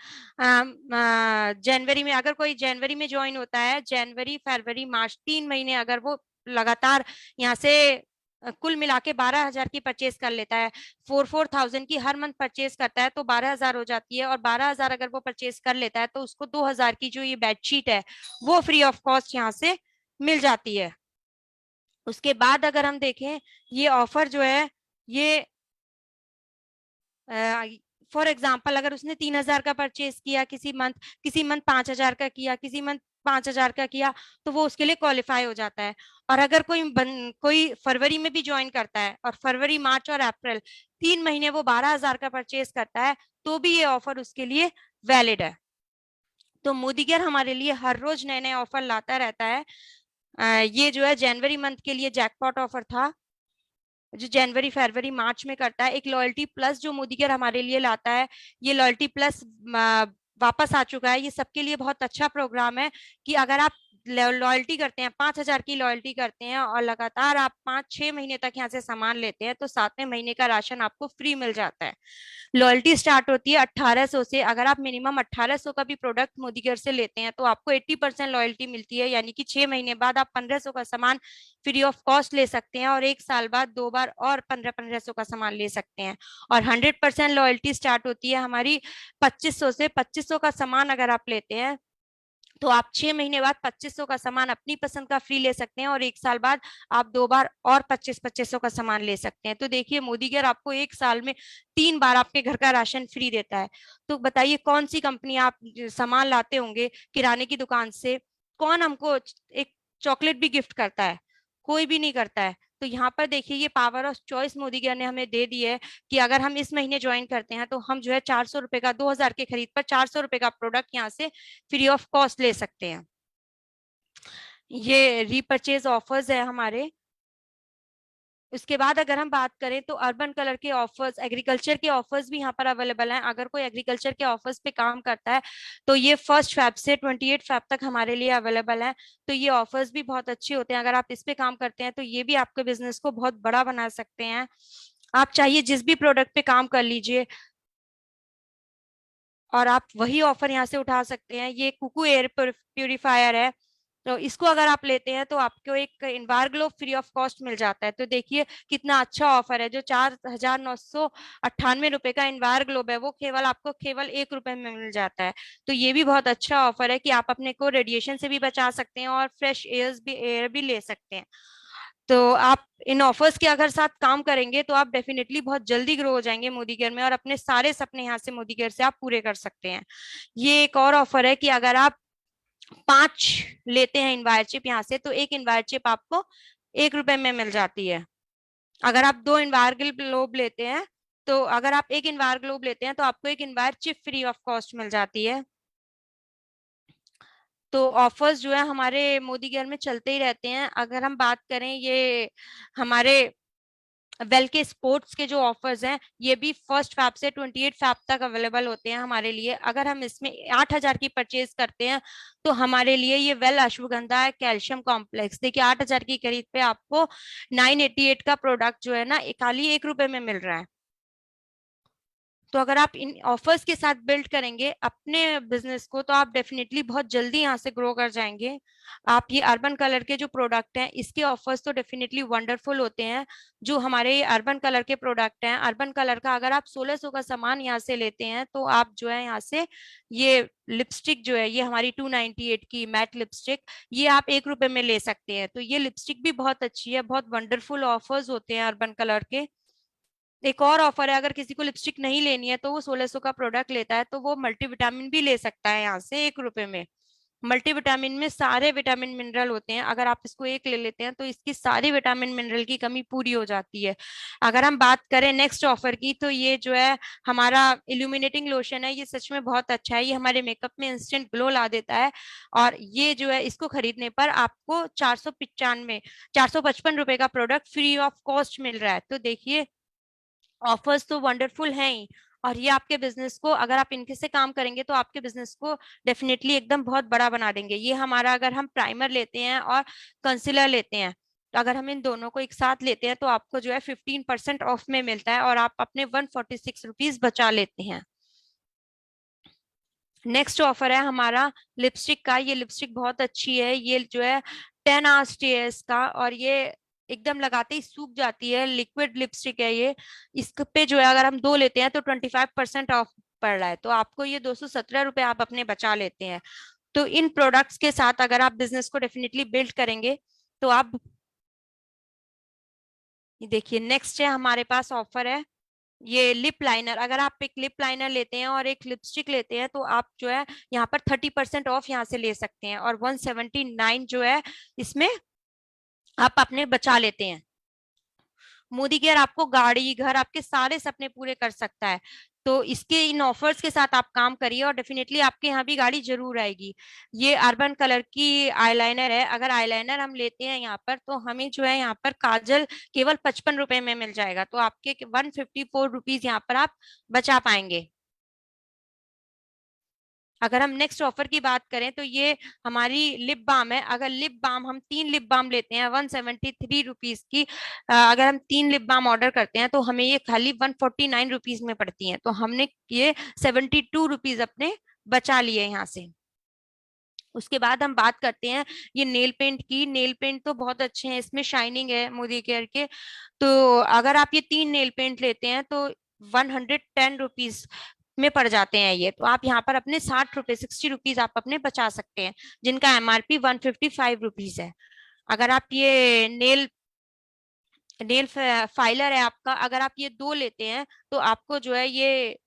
जनवरी में, अगर कोई जनवरी में ज्वाइन होता है, जनवरी फरवरी मार्च 3 महीने अगर वो लगातार यहाँ से कुल मिला के 12,000 की परचेज कर लेता है, 4,000 की हर मंथ परचेज करता है तो 12,000 हो जाती है। और 12,000 अगर वो परचेज कर लेता है तो उसको 2,000 की जो ये बेडशीट है वो फ्री ऑफ कॉस्ट यहाँ से मिल जाती है। उसके बाद अगर हम देखें, ये ऑफर जो है ये फॉर एग्जाम्पल अगर उसने 3,000 का परचेज किया किसी मंथ 5,000 का किया, किसी मंथ 5,000 का किया, तो वो उसके लिए क्वालिफाई हो जाता है। और अगर कोई फरवरी में भी ज्वाइन करता है और फरवरी मार्च और अप्रैल 3 महीने वो 12,000 का परचेज करता है, तो भी ये ऑफर उसके लिए वैलिड है। तो मोदी केयर हमारे लिए हर रोज नए नए ऑफर लाता रहता है। ये जो है जनवरी मंथ के लिए जैकपॉट ऑफर था जो जनवरी फरवरी मार्च में करता है। एक लॉयल्टी प्लस जो मोदी केयर हमारे लिए लाता है, ये लॉयल्टी प्लस वापस आ चुका है। ये सबके लिए बहुत अच्छा प्रोग्राम है कि अगर आप लॉयल्टी करते हैं, 5,000 की लॉयल्टी करते हैं और लगातार आप 5-6 महीने तक यहाँ से सामान लेते हैं, तो 7वें महीने का राशन आपको फ्री मिल जाता है। लॉयल्टी स्टार्ट होती है 1800 से। अगर आप मिनिमम 1800 का भी प्रोडक्ट मोदी केयर से लेते हैं तो आपको 80% लॉयल्टी मिलती है, यानी कि 6 महीने बाद आप 1500 का सामान फ्री ऑफ कॉस्ट ले सकते हैं और 1 साल बाद 2 बार और 1500 का सामान ले सकते हैं। और 100% लॉयल्टी स्टार्ट होती है हमारी 2500 से। 2500 का सामान अगर आप लेते हैं तो आप 6 महीने बाद 2500 का सामान अपनी पसंद का फ्री ले सकते हैं और 1 साल बाद आप 2 बार और 2500 का सामान ले सकते हैं। तो देखिए मोदी केयर आपको 1 साल में 3 बार आपके घर का राशन फ्री देता है। तो बताइए कौन सी कंपनी आप सामान लाते होंगे किराने की दुकान से, कौन हमको एक चॉकलेट भी गिफ्ट करता है? कोई भी नहीं करता है। तो यहाँ पर देखिए ये power of choice Modi care ने हमें दे दी है कि अगर हम इस महीने ज्वाइन करते हैं तो हम जो है 400 रुपए का, 2000 के खरीद पर 400 रुपए का प्रोडक्ट यहाँ से फ्री ऑफ कॉस्ट ले सकते हैं। ये रीपर्चेज ऑफर्स है हमारे। उसके बाद अगर हम बात करें तो अर्बन कलर के ऑफर्स, एग्रीकल्चर के ऑफर्स भी यहाँ पर अवेलेबल हैं। अगर कोई एग्रीकल्चर के ऑफर्स पे काम करता है तो ये 1 फेब से 28 फेब तक हमारे लिए अवेलेबल है। तो ये ऑफर्स भी बहुत अच्छे होते हैं। अगर आप इस पे काम करते हैं तो ये भी आपके बिजनेस को बहुत बड़ा बना सकते हैं। आप चाहिए जिस भी प्रोडक्ट पे काम कर लीजिए और आप वही ऑफर यहाँ से उठा सकते हैं। ये कुकू एयर प्यूरिफायर है, तो इसको अगर आप लेते हैं तो आपको एक इन्वायरग्लो फ्री ऑफ कॉस्ट मिल जाता है। तो देखिए कितना अच्छा ऑफर है। जो 4,998 रुपए का इन्वायरग्लोब है वो केवल आपको केवल 1 रुपए में मिल जाता है। तो ये भी बहुत अच्छा ऑफर है कि आप अपने को रेडिएशन से भी बचा सकते हैं और फ्रेश एयर भी ले सकते हैं। तो आप इन ऑफर्स के अगर साथ काम करेंगे तो आप डेफिनेटली बहुत जल्दी ग्रो हो जाएंगे मोदी केयर में और अपने सारे सपने यहाँ से मोदी केयर से आप पूरे कर सकते हैं। ये एक और ऑफर है कि अगर आप 5 लेते हैं इनवायर चिप यहाँ से तो एक इनवायर चिप आपको 1 रुपए में मिल जाती है। अगर आप 2 इन्वायर ग्लोब लेते हैं तो अगर आप एक इन्वायर ग्लोब लेते हैं तो आपको एक इन्वायर चिप फ्री ऑफ कॉस्ट मिल जाती है। तो ऑफर्स जो है हमारे मोदी केयर में चलते ही रहते हैं। अगर हम बात करें ये हमारे वेल के स्पोर्ट्स के जो ऑफर्स हैं ये भी 1 फेब से 28 फेब तक अवेलेबल होते हैं हमारे लिए। अगर हम इसमें 8,000 की परचेज करते हैं तो हमारे लिए ये वेल अश्वगंधा है कैल्शियम कॉम्प्लेक्स, देखिए 8,000 की खरीद पे आपको 988 का प्रोडक्ट जो है ना खाली 1 रुपए में मिल रहा है। तो अगर आप इन ऑफर्स के साथ बिल्ड करेंगे अपने बिजनेस को तो आप डेफिनेटली बहुत जल्दी यहाँ से ग्रो कर जाएंगे। आप ये अर्बन कलर के जो प्रोडक्ट हैं इसके ऑफर्स तो डेफिनेटली वंडरफुल होते हैं। जो हमारे ये अर्बन कलर के प्रोडक्ट हैं, अर्बन कलर का अगर आप 1600 का सामान यहाँ से लेते हैं तो आप जो है यहाँ से ये लिपस्टिक जो है ये हमारी 298 की मैट लिपस्टिक ये आप 1 रुपए में ले सकते हैं। तो ये लिपस्टिक भी बहुत अच्छी है, बहुत वंडरफुल ऑफर्स होते हैं अर्बन कलर के। एक और ऑफर है, अगर किसी को लिपस्टिक नहीं लेनी है तो वो 1600 का प्रोडक्ट लेता है तो वो मल्टीविटामिन भी ले सकता है यहाँ से 1 रुपए में। मल्टीविटामिन में सारे विटामिन मिनरल होते हैं, अगर आप इसको एक ले लेते हैं तो इसकी सारी विटामिन मिनरल की कमी पूरी हो जाती है। अगर हम बात करें नेक्स्ट ऑफर की तो ये जो है हमारा इल्यूमिनेटिंग लोशन है, ये सच में बहुत अच्छा है। ये हमारे मेकअप में इंस्टेंट ग्लो ला देता है और ये जो है इसको खरीदने पर आपको 455 रुपए का प्रोडक्ट फ्री ऑफ कॉस्ट मिल रहा है। तो देखिए ऑफर्स तो वंडरफुल हैं ही और ये आपके बिजनेस को अगर आप इनके से काम करेंगे तो आपके बिजनेस को डेफिनेटली एकदम बहुत बड़ा बना देंगे। ये हमारा अगर हम प्राइमर लेते हैं और कंसीलर लेते हैं तो अगर हम इन दोनों को एक साथ लेते हैं तो आपको जो है 15% ऑफ में मिलता है और आप अपने 146 रुपीज बचा लेते हैं। नेक्स्ट ऑफर है हमारा लिपस्टिक का। ये लिपस्टिक बहुत अच्छी है, ये जो है 10 आवर्स स्टे है इसका और ये एकदम लगाते ही सूख जाती है, लिक्विड लिपस्टिक है ये। इस पे जो है अगर हम 2 लेते हैं तो 25% ऑफ पड़ रहा है, तो आपको ये 217 रुपए आप अपने बचा लेते हैं। तो इन प्रोडक्ट्स के साथ अगर आप बिजनेस को डेफिनेटली बिल्ड करेंगे तो आप देखिए नेक्स्ट है हमारे पास ऑफर है ये लिप लाइनर। अगर आप एक लिप लाइनर लेते हैं और एक लिपस्टिक लेते हैं तो आप जो है यहाँ पर 30% ऑफ यहाँ से ले सकते हैं और 179 जो है इसमें आप अपने बचा लेते हैं। मोदी केयर आपको गाड़ी घर आपके सारे सपने पूरे कर सकता है। तो इसके इन ऑफर्स के साथ आप काम करिए और डेफिनेटली आपके यहाँ भी गाड़ी जरूर आएगी। ये अर्बन कलर की आईलाइनर है, अगर आईलाइनर हम लेते हैं यहाँ पर तो हमें जो है यहाँ पर काजल केवल 55 रुपए में मिल जाएगा, तो आपके 154 रुपीज यहाँ पर आप बचा पाएंगे। अगर हम नेक्स्ट ऑफर की बात करें तो ये हमारी लिप बाम है। अगर लिप बाम हम 3 लिप बाम लेते हैं 173 रुपीज की, अगर हम 3 लिप बाम ऑर्डर करते हैं तो हमें ये खाली 149 रुपीज में पड़ती हैं। तो हमने ये 72 रुपीज अपने बचा लिए यहाँ से। उसके बाद हम बात करते हैं ये नेल पेंट की। नेल पेंट तो बहुत अच्छे हैं, इसमें शाइनिंग है मोदी केयर के। तो अगर आप ये 3 नेल पेंट लेते हैं तो 110 रुपीज में पड़ जाते हैं ये। तो आप यहाँ पर अपने 60 रुपए 60 रुपीज आप अपने बचा सकते हैं, जिनका एमआरपी 155 रुपीज है। अगर आप ये नेल नेल फाइलर है आपका, अगर आप ये 2 लेते हैं तो आपको जो है ये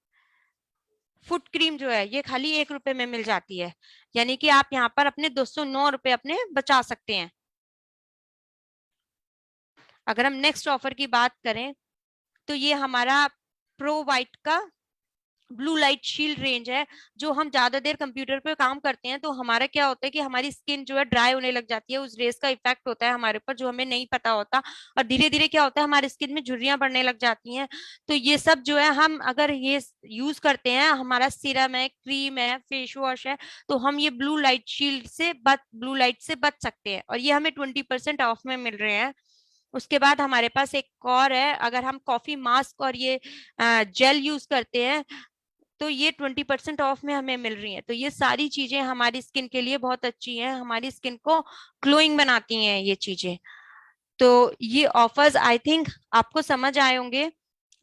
फुट क्रीम जो है ये खाली 1 रुपए में मिल जाती है। यानी कि आप यहाँ पर अपने 209 रुपए अपने बचा सकते हैं। अगर हम नेक्स्ट ऑफर की बात करें तो ये हमारा प्रो वाइट का ब्लू लाइट शील्ड रेंज है। जो हम ज्यादा देर कंप्यूटर पे काम करते हैं तो हमारा क्या होता है कि हमारी स्किन जो है ड्राई होने लग जाती है, उस रेस का इफेक्ट होता है हमारे ऊपर जो हमें नहीं पता होता, और धीरे धीरे क्या होता है हमारी स्किन में झुर्रियां पड़ने लग जाती हैं। तो ये सब जो है हम अगर ये यूज करते हैं, हमारा सीरम है, क्रीम है, फेस वॉश है, तो हम ये ब्लू लाइट से बच सकते हैं, और ये हमें 20% ऑफ में मिल रहे हैं। उसके बाद हमारे पास एक और है, अगर हम कॉफी मास्क और ये जेल यूज करते हैं तो ये 20% ऑफ में हमें मिल रही है। तो ये सारी चीजें हमारी स्किन के लिए बहुत अच्छी हैं, हमारी स्किन को ग्लोइंग बनाती हैं ये चीजें। तो ये ऑफर्स आई थिंक आपको समझ आए होंगे।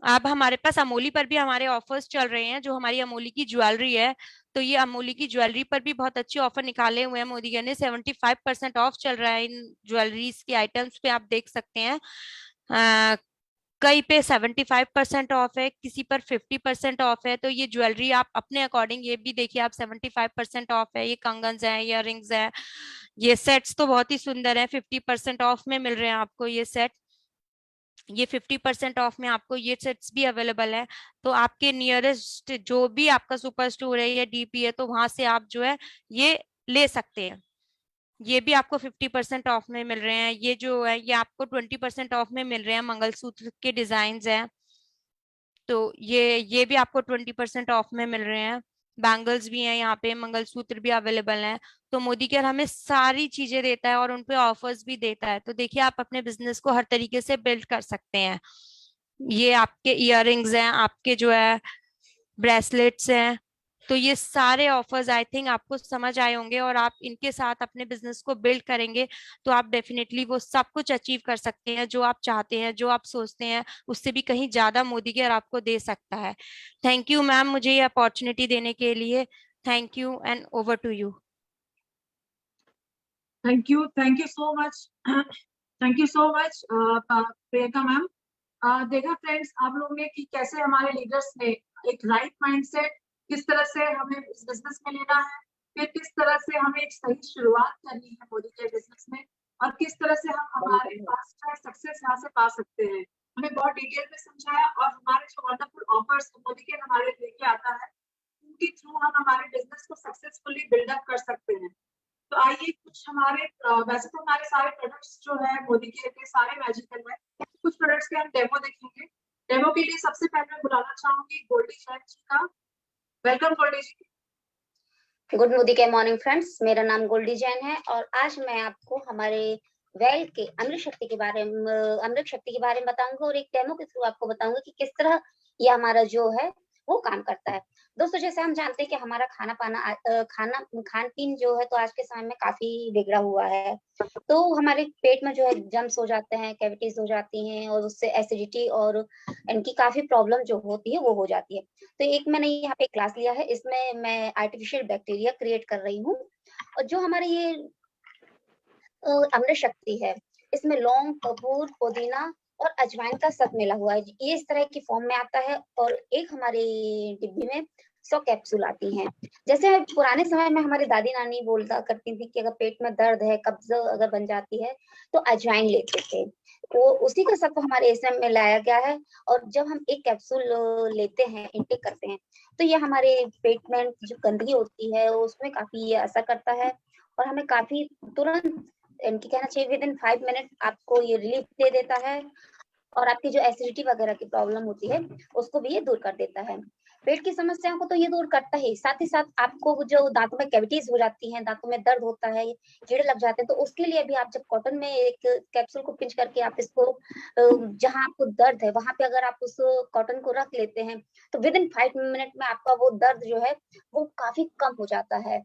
अब हमारे पास अमोली पर भी हमारे ऑफर्स चल रहे हैं, जो हमारी अमोली की ज्वेलरी है। तो ये अमोली की ज्वेलरी पर भी बहुत अच्छे ऑफर निकाले हुए हैं मोदी जी ने। 75% ऑफ चल रहा है इन ज्वेलरीज के आइटम्स पे, आप देख सकते हैं। कई पे 75% ऑफ है, किसी पर 50% ऑफ है। तो ये ज्वेलरी आप अपने अकॉर्डिंग ये भी देखिए, आप 75% ऑफ है। ये कंगन्स हैं, इयररिंग्स हैं, ये सेट्स तो बहुत ही सुंदर है, 50% ऑफ में मिल रहे हैं आपको ये सेट। ये 50% ऑफ में आपको ये सेट्स भी अवेलेबल है। तो आपके नियरेस्ट जो भी आपका सुपर स्टोर है या डीपी है, तो वहां से आप जो है ये ले सकते हैं। ये भी आपको 50% ऑफ में मिल रहे हैं। ये जो है ये आपको 20% ऑफ में मिल रहे हैं। मंगलसूत्र के डिजाइन हैं, तो ये भी आपको 20% ऑफ में मिल रहे हैं। बैंगल्स भी हैं यहाँ पे, मंगलसूत्र भी अवेलेबल हैं। तो मोदी केयर हमें सारी चीजें देता है और उनपे ऑफर्स भी देता है। तो देखिए आप अपने बिजनेस को हर तरीके से बिल्ड कर सकते हैं। ये आपके इयररिंग्स हैं, आपके जो है ब्रेसलेट्स हैं। तो ये सारे ऑफर्स आई थिंक आपको समझ आए होंगे, और आप इनके साथ अपने बिजनेस को बिल्ड करेंगे तो आप डेफिनेटली वो सब कुछ अचीव कर सकते हैं जो आप चाहते हैं, जो आप सोचते हैं, उससे भी कहीं ज्यादा मोदी केयर आपको दे सकता है। थैंक यू मैम मुझे ये अपॉर्चुनिटी देने के लिए। Thank you and over to you. Thank you so much Priyanka ma'am. देखा फ्रेंड्स आप लोगों ने कि कैसे हमारे लीडर्स ने एक राइट माइंडसेट, किस तरह से हमें इस बिजनेस में लेना है, फिर किस तरह से हमें एक सही शुरुआत करनी है मोदी के बिजनेस में, और किस तरह से हम हमारे पास सक्सेस यहाँ से पा सकते हैं, हमें बहुत डिटेल में समझाया। और हमारे जो वंडरफुल ऑफर्स मोदी के हमारे लेके आता है, उनके थ्रू हम हमारे बिजनेस को सक्सेसफुली बिल्डअप कर सकते हैं। तो आइए कुछ हमारे वैसे तो हमारे सारे प्रोडक्ट्स जो है मोदी के सारे मैजिकल है, कुछ प्रोडक्ट्स के हम डेमो देखेंगे। डेमो के लिए सबसे पहले मैं बुलाना चाहूंगी गोल्डी जैन जी का। वेलकम गोल्डी जी। गुड मोदी के मॉर्निंग फ्रेंड्स, मेरा नाम गोल्डी जैन है और आज मैं आपको हमारे वेल के अमृत शक्ति के बारे में बताऊंगा और एक डेमो के थ्रू आपको बताऊंगा कि किस तरह ये हमारा जो है वो काम करता है। दोस्तों जैसे हम जानते हैं कि हमारा खान पीन जो है तो आज के समय में काफी बिगड़ा हुआ है। तो हमारे पेट में जो है जम्स हो जाते हैं, कैविटीज हो जाती हैं और उससे एसिडिटी और इनकी काफी प्रॉब्लम जो होती है वो हो जाती है। तो एक मैंने यहाँ पे क्लास लिया है, इसमें मैं आर्टिफिशियल बैक्टीरिया क्रिएट कर रही हूँ और जो हमारे ये अमृत शक्ति है इसमें लौंग, कपूर, पुदीना और अजवाइन का सब मिला हुआ है। ये इस तरह की फॉर्म में आता है और एक हमारी डिब्बी में 100 कैप्सूल आती हैं। जैसे पुराने समय में हमारी दादी नानी बोलता करती थी कि अगर पेट में दर्द है, कब्ज अगर बन जाती है तो अजवाइन लेते थे, वो उसी का सब हमारे इसमें लाया गया है। और जब हम एक कैप्सूल लेते हैं, इनटेक करते हैं, तो ये हमारे पेट में जो गंदगी होती है उसमें काफी ये असर करता है और हमें काफी तुरंत इनकी कहना चाहिए विदिन 5 मिनट आपको ये रिलीफ दे देता है और आपकी जो एसिडिटी वगैरह की प्रॉब्लम होती है उसको भी ये दूर कर देता है। पेट की समस्याओं को तो ये दूर करता है, साथ ही साथ आपको जो दांतों में कैविटीज हो जाती हैं, दांतों में दर्द होता है, कीड़े लग जाते हैं, तो उसके लिए भी आप जब कॉटन में एक कैप्सूल को पिंच करके आप इसको जहां आपको दर्द है वहां पे अगर आप उस कॉटन को रख लेते हैं तो विद इन 5 मिनट में आपका वो दर्द जो है वो काफी कम हो जाता है,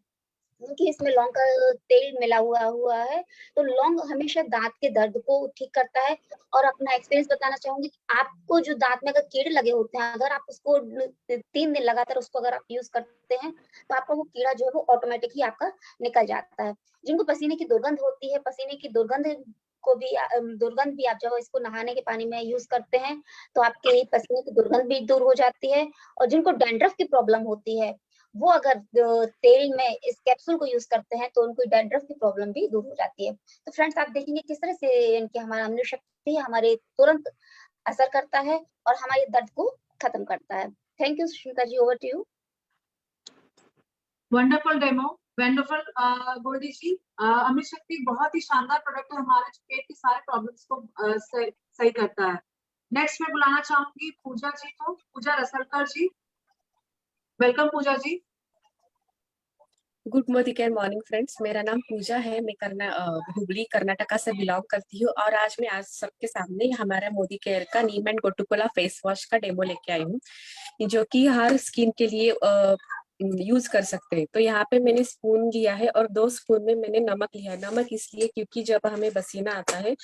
क्योंकि इसमें लौंग का तेल मिला हुआ है। तो लौंग हमेशा दांत के दर्द को ठीक करता है। और अपना एक्सपीरियंस बताना चाहूंगी कि आपको जो दांत में अगर कीड़े लगे होते हैं, अगर आप उसको 3 दिन लगातार उसको अगर आप यूज करते हैं तो आपका वो कीड़ा जो है वो ऑटोमेटिक ही आपका निकल जाता है। जिनको पसीने की दुर्गंध होती है, पसीने की दुर्गंध को भी दुर्गंध भी आप जब इसको नहाने के पानी में यूज करते हैं तो आपके पसीने की दुर्गंध भी दूर हो जाती है। और जिनको डैंड्रफ की प्रॉब्लम होती है वो अगर तेल में इस कैप्सूल को यूज करते हैं तो उनको डैंड्रफ की प्रॉब्लम भी दूर हो जाती है। तो फ्रेंड्स आप देखेंगे किस तरह से इनकी हमारा अम्ल शक्ति हमारे तुरंत असर करता है और हमारे दर्द को खत्म करता है। Thank you Sushmita ji, over to you. Wonderful demo, wonderful Goldie ji. Amrit Shakti बहुत ही शानदार प्रोडक्ट है, हमारे पेट के सारे प्रॉब्लम्स को सही करता है। नेक्स्ट मैं बुलाना चाहूंगी पूजा जी को, पूजा रसलकर जी। वेलकम पूजा जी। गुड मॉर्निंग फ्रेंड्स, मेरा नाम पूजा है। मैं हुबली कर्नाटका से बिलोंग करती हूँ और आज मैं सबके सामने हमारा मोदी केयर का नीम एंड गोटुकोला फेस वॉश का डेमो लेके आई हूँ, जो कि हर स्किन के लिए यूज कर सकते हैं। तो यहाँ पे मैंने स्पून लिया है और 2 स्पून में मैंने नमक लिया है। नमक इसलिए क्योंकि जब हमें पसीना आता है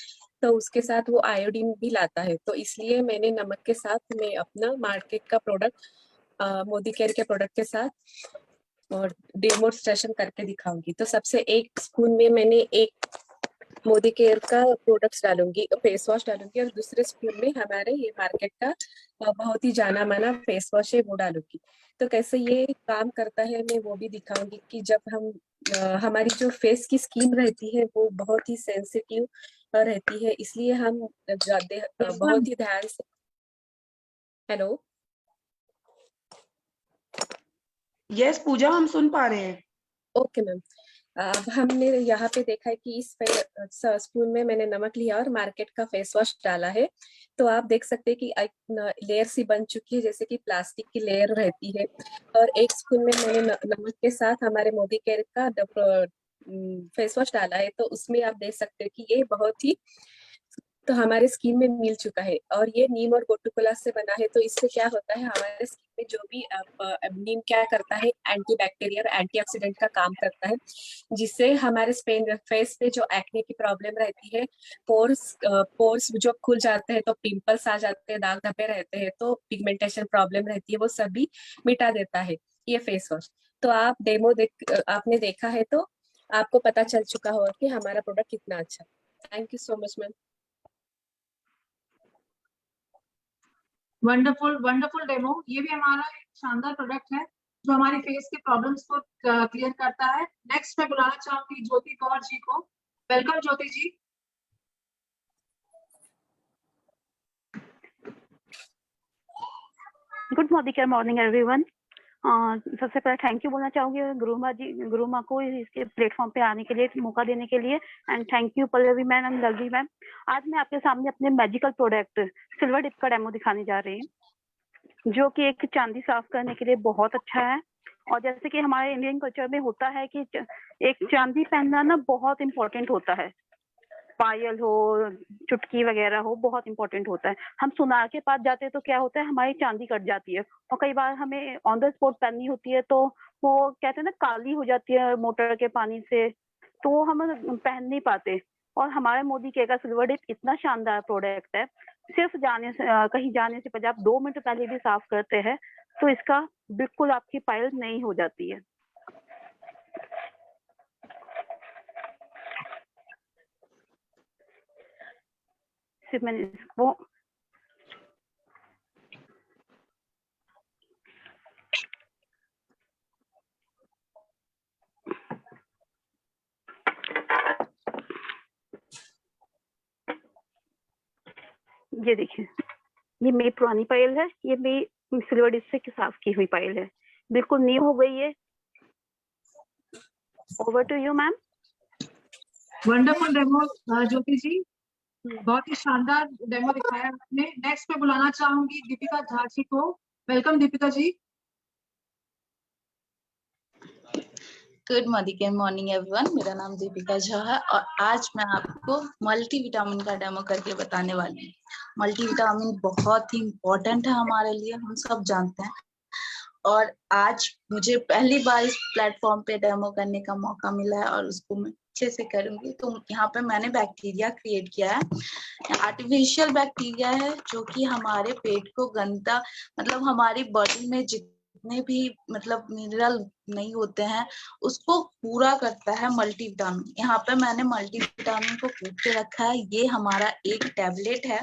तो उसके साथ वो आयोडीन भी लाता है, तो इसलिए मैंने नमक के साथ मैं अपना मार्केट का प्रोडक्ट मोदी केयर के प्रोडक्ट के साथ और डेमोन्स्ट्रेशन करके दिखाऊंगी। तो सबसे 1 स्पून में मैंने एक मोदी केयर का प्रोडक्ट्स डालूंगी, फेस वॉश डालूंगी, और दूसरे स्पून में हमारे ये मार्केट का बहुत ही जाना माना फेस वॉश है वो डालूंगी। तो कैसे ये काम करता है मैं वो भी दिखाऊंगी कि जब हम हमारी जो फेस की स्किन रहती है वो बहुत ही सेंसिटिव रहती है, इसलिए हम बहुत ही ध्यान से। हेलो, यस पूजा, हम सुन पा रहे हैं। Okay ma'am. अब हमने यहाँ पे देखा है कि इस स्पून में मैंने नमक लिया और मार्केट का फेस वॉश डाला है। तो आप देख सकते हैं कि एक लेयर सी बन चुकी है, जैसे कि प्लास्टिक की लेयर रहती है। और 1 स्पून में मैंने नमक के साथ हमारे मोदी केयर का फेस वॉश डाला है। तो उसमें आप देख सकते हैं कि ये बहुत ही तो हमारे स्किन में मिल चुका है और ये नीम और गोटुकोला से बना है। तो इससे क्या होता है, हमारे स्किन में जो भी नीम क्या करता है, एंटी बैक्टीरियल एंटीऑक्सीडेंट का काम करता है, जिससे हमारे फेस पे जो एक्ने की प्रॉब्लम रहती है, पोर्स जो खुल जाते हैं तो पिंपल्स आ जाते हैं, दाग धब्बे रहते हैं, तो पिगमेंटेशन प्रॉब्लम रहती है, वो सभी मिटा देता है ये फेस वॉश। तो आप आपने देखा है तो आपको पता चल चुका होगा कि हमारा प्रोडक्ट कितना अच्छा है। Thank you so much ma'am. Wonderful wonderful demo. ये भी हमारा एक शानदार प्रोडक्ट है जो हमारी फेस के प्रॉब्लम्स को क्लियर करता है। नेक्स्ट मैं बुलाना चाहूंगी ज्योति कौर जी को। Welcome Jyoti ji. Good morning everyone. सबसे पहले थैंक यू बोलना चाहूंगी गुरु माँ को इसके प्लेटफॉर्म पे आने के लिए, मौका देने के लिए। And thank you Pallavi ma'am and lovely ma'am. आज मैं आपके सामने अपने मैजिकल प्रोडक्ट सिल्वर डिप का डेमो दिखाने जा रही हूँ, जो कि एक चांदी साफ करने के लिए बहुत अच्छा है। और जैसे कि हमारे इंडियन कल्चर में होता है कि एक चांदी पहनना ना बहुत इंपॉर्टेंट होता है, पायल हो, चुटकी वगैरह हो, बहुत इंपॉर्टेंट होता है। हम सुनार के पास जाते हैं तो क्या होता है, हमारी चांदी कट जाती है और कई बार हमें ऑन द स्पॉट पहननी होती है तो वो कहते हैं ना काली हो जाती है मोटर के पानी से, तो वो हम पहन नहीं पाते। और हमारे मोदी केयर का सिल्वर डिप इतना शानदार प्रोडक्ट है, सिर्फ कहीं जाने से पहले आप 2 मिनट पहले भी साफ करते हैं तो इसका बिल्कुल आपकी पायल नहीं हो जाती है। सिर्फ मैंने इसको ये देखिए, ये मेरी पुरानी पायल है, ये मेरी सिल्वर डिप से साफ की हुई पायल है, बिल्कुल न्यू हो गई है। Over to you ma'am. Wonderful demo Jyoti ji, बहुत ही शानदार डेमो दिखाया आपने। नेक्स्ट मैं बुलाना चाहूंगी दीपिका झा जी को। Welcome Deepika ji. Good morning everyone, मेरा नाम दीपिका झा है और आज मैं आपको मल्टीविटामिन का डेमो करके बताने वाली हूँ। मल्टीविटामिन बहुत ही इम्पोर्टेंट है हमारे लिए, हम सब जानते हैं। और आज मुझे पहली बार इस प्लेटफॉर्म पे डेमो करने का मौका मिला है और उसको मैं अच्छे से करूंगी। तो यहाँ पे मैंने बैक्टीरिया क्रिएट किया है, आर्टिफिशियल बैक्टीरिया है जो कि हमारे पेट को गंदा, मतलब हमारी बॉडी में जितने भी मतलब मिनरल नहीं होते हैं उसको पूरा करता है मल्टीविटामिन। यहाँ पे मैंने मल्टीविटामिन को कूट के रखा है। ये हमारा एक टैबलेट है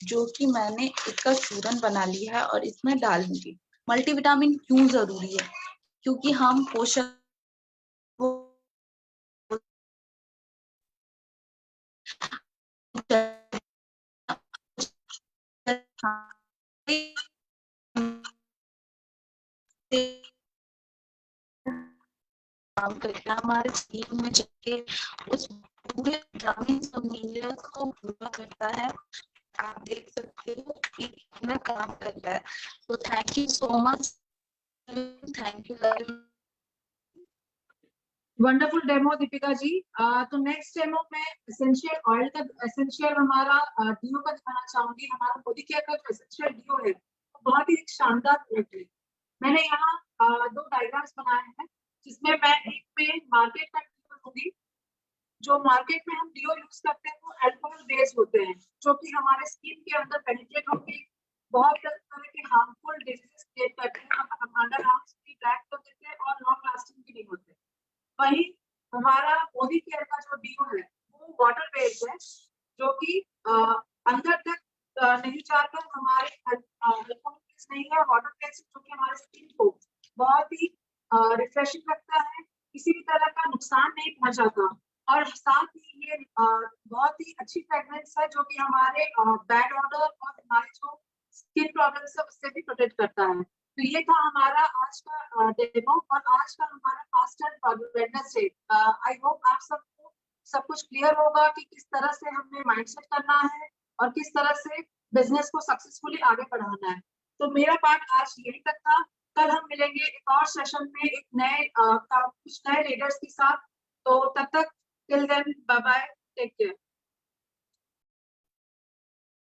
जो कि मैंने इसका चूरन बना लिया है और इसमें डालूंगी। मल्टीविटामिन क्यों जरूरी है? क्योंकि हम पोषक काम करके हमारे शरीर में जाके उस पूरे विटामिन और मिनरल्स को पूरा करता है। आप देख सकते हो कि कितना काम करता है। तो thank you so much, thank you very much. Wonderful demo Deepika ji. तो नेक्स्ट डेमो में एसेंशियल ऑयल का, एसेंशियल हमारा डीओ का दिखाना चाहूंगी। हमारा बॉडी केयर का जो एसेंशियल डीओ है बहुत ही शानदार प्रोडक्ट है। मैंने यहाँ दो डायग्राम्स बनाए हैं जिसमें मैं एक में मार्केट का डीओ दूंगी। जो मार्केट में हम डीओ यूज करते हैं वो अल्कोहल बेस्ड होते हैं जो कि हमारे स्किन के अंदर पेनिट्रेट होकर बहुत तरह के हार्मफुल डिजीजेस क्रिएट करते हैं, अंडर आर्म्स की ब्लैक कर देते हैं और लॉन्ग लास्टिंग भी नहीं होते। वही हमारा बॉडी केयर का जो डीओ है वो वाटर बेस्ड है जो कि अंदर तक नहीं जाकर हमारे नहीं है, वाटर बेस्ड जो कि हमारे स्किन को बहुत ही रिफ्रेशिंग लगता है, किसी भी तरह का नुकसान नहीं पहुंचाता और साथ ही ये बहुत ही अच्छी फ्रेग्रेंस है जो कि हमारे बैड ऑडर और हमारे जो स्किन प्रॉब्लम है उससे भी प्रोटेक्ट करता है। तो ये था हमारा आज का डेमो और आज का हमारा fast and Wednesday. I hope आप सबको सब कुछ क्लियर होगा कि किस तरह से हमें माइंडसेट करना है और किस तरह से बिजनेस को सक्सेसफुली आगे बढ़ाना है। तो मेरा पार्ट आज यही तक था। कल हम मिलेंगे एक और सेशन में एक नए कुछ नए लीडर्स के साथ। तो तब तक till then bye bye, take care.